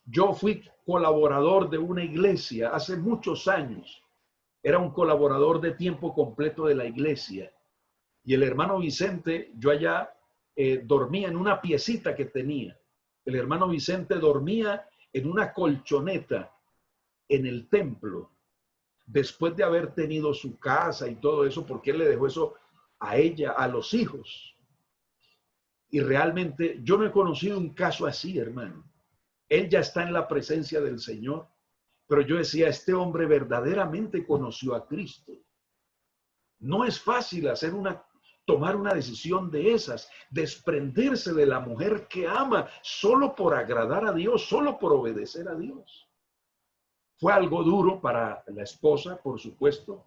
Yo fui colaborador de una iglesia hace muchos años. Era un colaborador de tiempo completo de la iglesia. Y el hermano Vicente, yo allá dormía en una piecita que tenía. El hermano Vicente dormía en una colchoneta en el templo, después de haber tenido su casa y todo eso, porque él le dejó eso a ella, a los hijos. Y realmente yo no he conocido un caso así, hermano. Él ya está en la presencia del Señor, pero yo decía, este hombre verdaderamente conoció a Cristo. No es fácil tomar una decisión de esas, desprenderse de la mujer que ama solo por agradar a Dios, solo por obedecer a Dios. Fue algo duro para la esposa, por supuesto,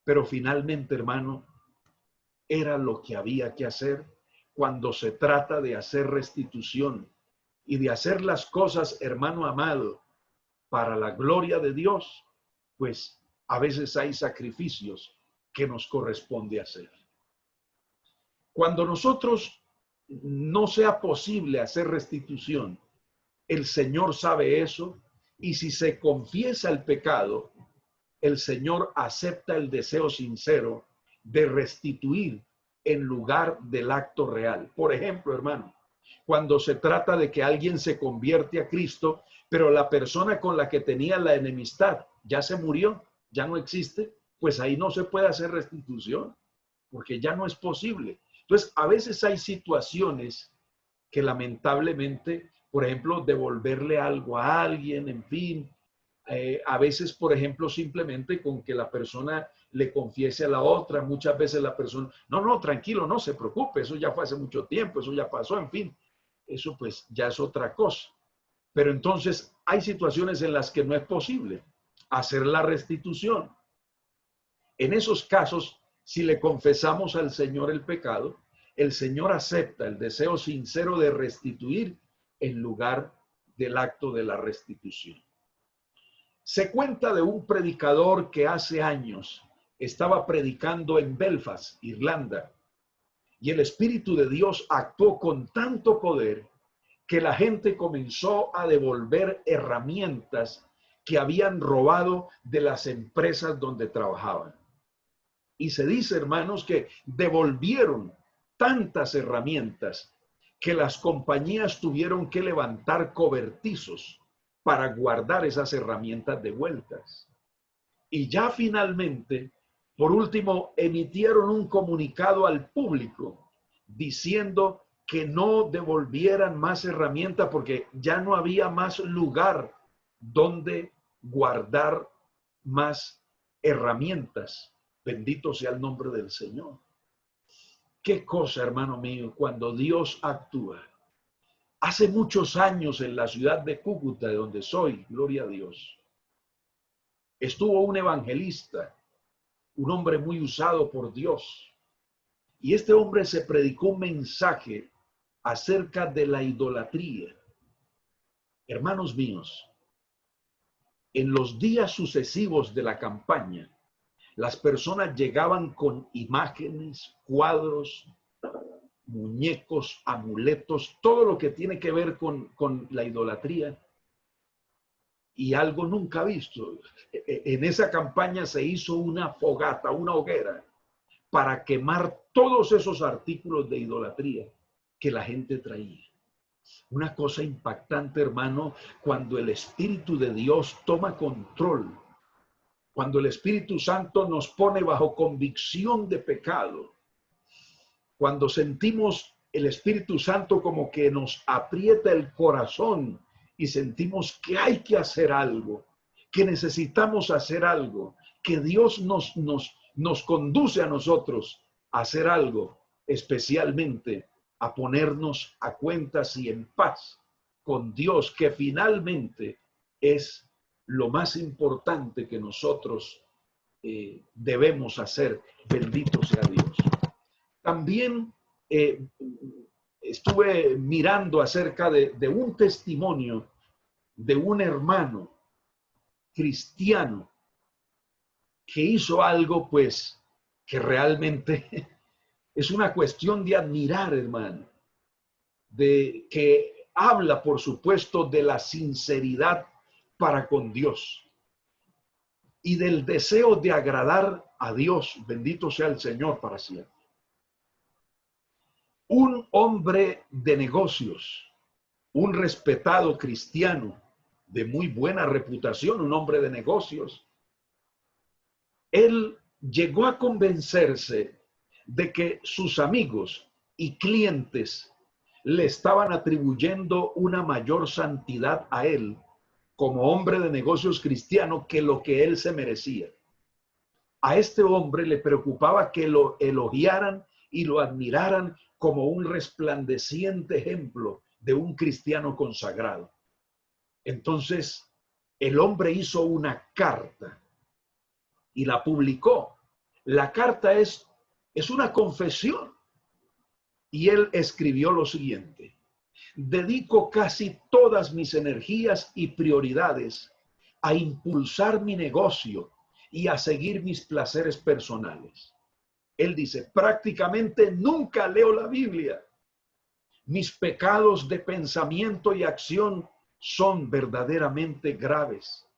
pero finalmente, hermano, era lo que había que hacer cuando se trata de hacer restitución y de hacer las cosas, hermano amado, para la gloria de Dios. Pues a veces hay sacrificios que nos corresponde hacer. Cuando nosotros no sea posible hacer restitución, el Señor sabe eso, y si se confiesa el pecado, el Señor acepta el deseo sincero de restituir en lugar del acto real. Por ejemplo, hermano, cuando se trata de que alguien se convierte a Cristo, pero la persona con la que tenía la enemistad ya se murió, ya no existe, pues ahí no se puede hacer restitución, porque ya no es posible. Entonces, a veces hay situaciones que lamentablemente, por ejemplo, devolverle algo a alguien, en fin, a veces, por ejemplo, simplemente con que la persona le confiese a la otra, muchas veces la persona, no, tranquilo, no se preocupe, eso ya fue hace mucho tiempo, eso ya pasó, en fin, eso pues ya es otra cosa. Pero entonces hay situaciones en las que no es posible hacer la restitución. En esos casos, si le confesamos al Señor el pecado, el Señor acepta el deseo sincero de restituir en lugar del acto de la restitución. Se cuenta de un predicador que hace años estaba predicando en Belfast, Irlanda, y el Espíritu de Dios actuó con tanto poder que la gente comenzó a devolver herramientas que habían robado de las empresas donde trabajaban. Y se dice, hermanos, que devolvieron tantas herramientas que las compañías tuvieron que levantar cobertizos para guardar esas herramientas devueltas. Y ya finalmente, por último, emitieron un comunicado al público diciendo que no devolvieran más herramientas porque ya no había más lugar donde guardar más herramientas. Bendito sea el nombre del Señor. Qué cosa, hermano mío, cuando Dios actúa. Hace muchos años en la ciudad de Cúcuta, de donde soy, gloria a Dios, estuvo un evangelista, un hombre muy usado por Dios. Y este hombre se predicó un mensaje acerca de la idolatría. Hermanos míos, en los días sucesivos de la campaña, Las personas llegaban con imágenes, cuadros, muñecos, amuletos, todo lo que tiene que ver con la idolatría y algo nunca visto. En esa campaña se hizo una fogata, una hoguera, para quemar todos esos artículos de idolatría que la gente traía. Una cosa impactante, hermano, cuando el Espíritu de Dios toma control, cuando el Espíritu Santo nos pone bajo convicción de pecado, cuando sentimos el Espíritu Santo como que nos aprieta el corazón y sentimos que hay que hacer algo, que necesitamos hacer algo, que Dios nos conduce a nosotros a hacer algo, especialmente a ponernos a cuentas y en paz con Dios, que finalmente es lo más importante que nosotros debemos hacer. Bendito sea Dios. También estuve mirando acerca de un testimonio de un hermano cristiano que hizo algo, pues, que realmente es una cuestión de admirar, hermano, de que habla, por supuesto, de la sinceridad para con Dios y del deseo de agradar a Dios. Bendito sea el Señor para siempre. Un hombre de negocios, un respetado cristiano de muy buena reputación, un hombre de negocios, él llegó a convencerse de que sus amigos y clientes le estaban atribuyendo una mayor santidad a él como hombre de negocios cristiano que lo que él se merecía. A este hombre le preocupaba que lo elogiaran y lo admiraran como un resplandeciente ejemplo de un cristiano consagrado. Entonces, el hombre hizo una carta y la publicó. La carta es una confesión. Y él escribió lo siguiente: dedico casi todas mis energías y prioridades a impulsar mi negocio y a seguir mis placeres personales. Él dice, prácticamente nunca leo la Biblia. Mis pecados de pensamiento y acción son verdaderamente graves.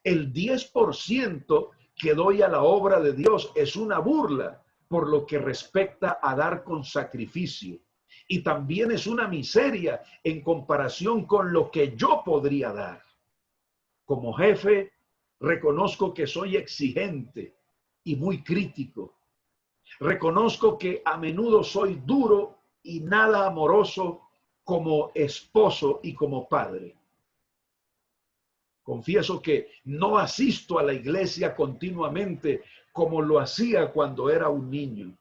El 10% que doy a la obra de Dios es una burla por lo que respecta a dar con sacrificio. Y también es una miseria en comparación con lo que yo podría dar. Como jefe, reconozco que soy exigente y muy crítico. Reconozco que a menudo soy duro y nada amoroso como esposo y como padre. Confieso que no asisto a la iglesia continuamente como lo hacía cuando era un niño.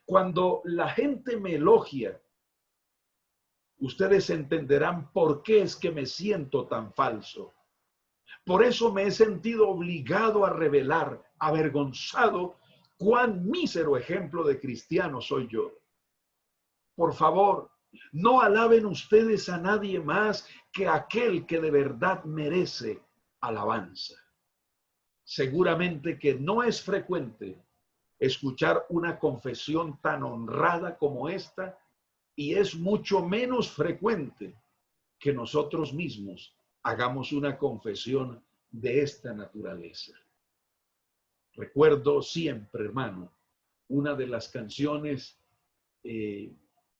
Cuando la gente me elogia, ustedes entenderán por qué es que me siento tan falso. Por eso me he sentido obligado a revelar, avergonzado, cuán mísero ejemplo de cristiano soy yo. Por favor, no alaben ustedes a nadie más que aquel que de verdad merece alabanza. Seguramente que no es frecuente escuchar una confesión tan honrada como esta, y es mucho menos frecuente que nosotros mismos hagamos una confesión de esta naturaleza. Recuerdo siempre, hermano, una de las canciones,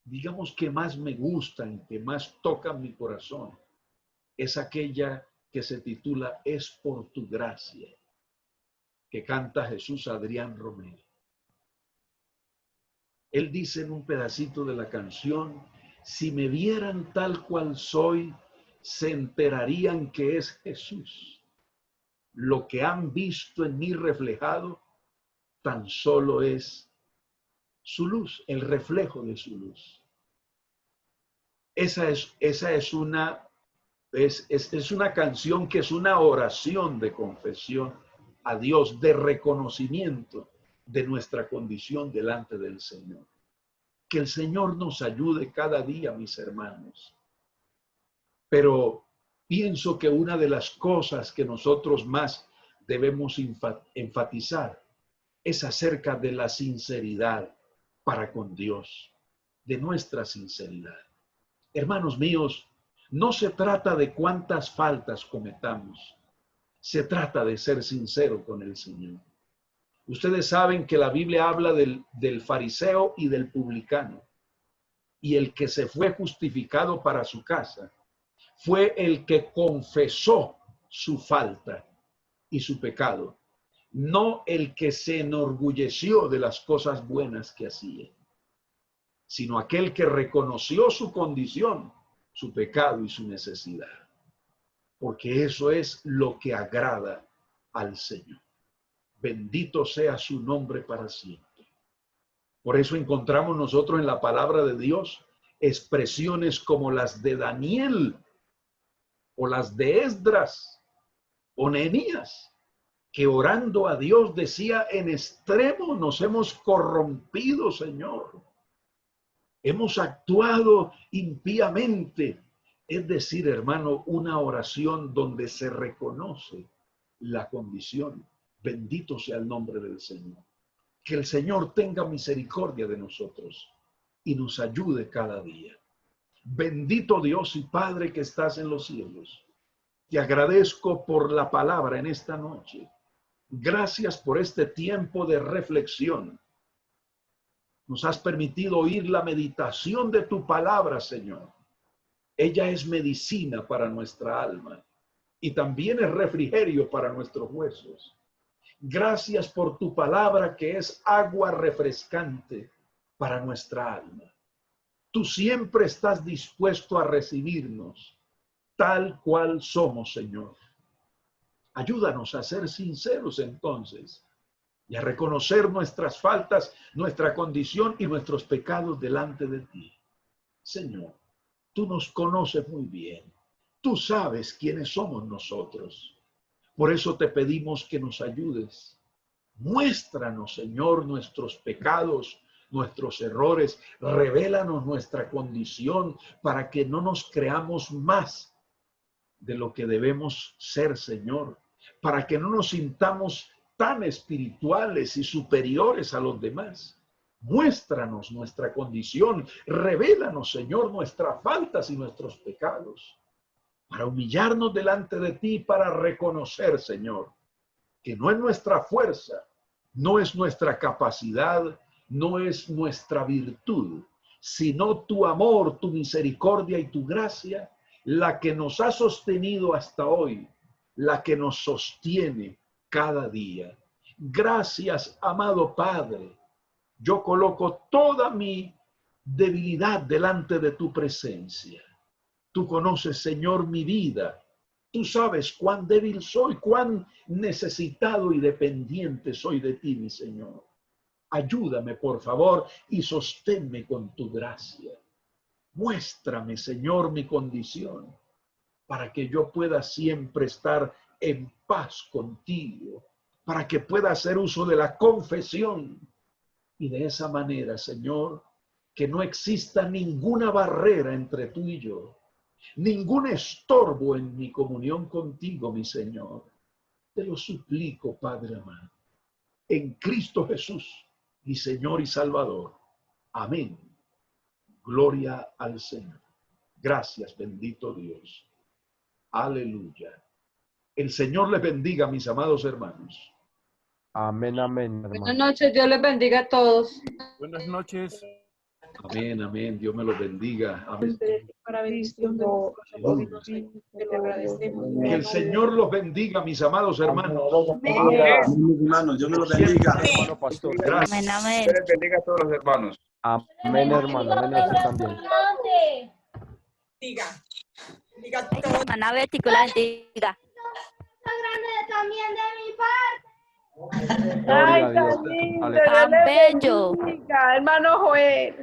digamos que más me gustan, que más tocan mi corazón, es aquella que se titula Es por tu gracia, que canta Jesús Adrián Romero. Él dice en un pedacito de la canción, si me vieran tal cual soy, se enterarían que es Jesús. Lo que han visto en mí reflejado tan solo es su luz, el reflejo de su luz. Esa es una canción que es una oración de confesión a Dios, de reconocimiento de nuestra condición delante del Señor. Que el Señor nos ayude cada día, mis hermanos. Pero pienso que una de las cosas que nosotros más debemos enfatizar es acerca de la sinceridad para con Dios, de nuestra sinceridad. Hermanos míos, no se trata de cuántas faltas cometamos, se trata de ser sincero con el Señor. Ustedes saben que la Biblia habla del fariseo y del publicano, y el que se fue justificado para su casa fue el que confesó su falta y su pecado, no el que se enorgulleció de las cosas buenas que hacía, sino aquel que reconoció su condición, su pecado y su necesidad, porque eso es lo que agrada al Señor. Bendito sea su nombre para siempre. Por eso encontramos nosotros en la palabra de Dios expresiones como las de Daniel o las de Esdras o Nehemías, que orando a Dios decía: en extremo nos hemos corrompido, Señor. Hemos actuado impíamente. Es decir, hermano, una oración donde se reconoce la condición. Bendito sea el nombre del Señor. Que el Señor tenga misericordia de nosotros y nos ayude cada día. Bendito Dios y Padre que estás en los cielos. Te agradezco por la palabra en esta noche. Gracias por este tiempo de reflexión. Nos has permitido oír la meditación de tu palabra, Señor. Ella es medicina para nuestra alma y también es refrigerio para nuestros huesos. Gracias por tu palabra que es agua refrescante para nuestra alma. Tú siempre estás dispuesto a recibirnos tal cual somos, Señor. Ayúdanos a ser sinceros entonces y a reconocer nuestras faltas, nuestra condición y nuestros pecados delante de ti. Señor, tú nos conoces muy bien. Tú sabes quiénes somos nosotros. Por eso te pedimos que nos ayudes. Muéstranos, Señor, nuestros pecados, nuestros errores. Revélanos nuestra condición para que no nos creamos más de lo que debemos ser, Señor. Para que no nos sintamos tan espirituales y superiores a los demás. Muéstranos nuestra condición. Revélanos, Señor, nuestras faltas y nuestros pecados. Para humillarnos delante de ti, para reconocer, Señor, que no es nuestra fuerza, no es nuestra capacidad, no es nuestra virtud, sino tu amor, tu misericordia y tu gracia, la que nos ha sostenido hasta hoy, la que nos sostiene cada día. Gracias, amado Padre. Yo coloco toda mi debilidad delante de tu presencia. Tú conoces, Señor, mi vida. Tú sabes cuán débil soy, cuán necesitado y dependiente soy de ti, mi Señor. Ayúdame, por favor, y sosténme con tu gracia. Muéstrame, Señor, mi condición, para que yo pueda siempre estar en paz contigo, para que pueda hacer uso de la confesión. Y de esa manera, Señor, que no exista ninguna barrera entre tú y yo, ningún estorbo en mi comunión contigo, mi Señor. Te lo suplico, Padre amado, en Cristo Jesús, mi Señor y Salvador. Amén. Gloria al Señor. Gracias, bendito Dios. Aleluya. El Señor les bendiga, mis amados hermanos. Amén, amén, hermano. Buenas noches, Dios les bendiga a todos. Buenas noches. Amén, amén. Dios me los bendiga. Amén. Para bendición de nosotros, te lo agradecemos. Que el Señor los bendiga, mis amados hermanos. Hermanos, Dios me los bendiga. Hermano pastor. Gracias. Amén, amén. Dios les bendiga a todos los hermanos. Amén, hermano. Amén, a usted también. Diga todo. Hermana Betty, que la bendiga. Grande también de mi parte. Gloria a Dios. Aleluya. Tan bello. Hermano Joel.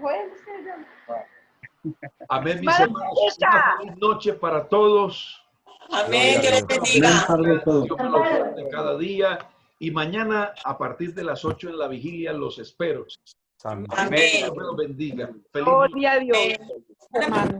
Amén, mis hermanos. Una feliz noche para todos. Amén, Dios les bendiga. Dios me los guarde cada día. Y mañana, a partir de las 8 en la vigilia, los espero. Amén. Amén. Dios me los bendiga. Feliz noche. Gloria a Dios, hermano.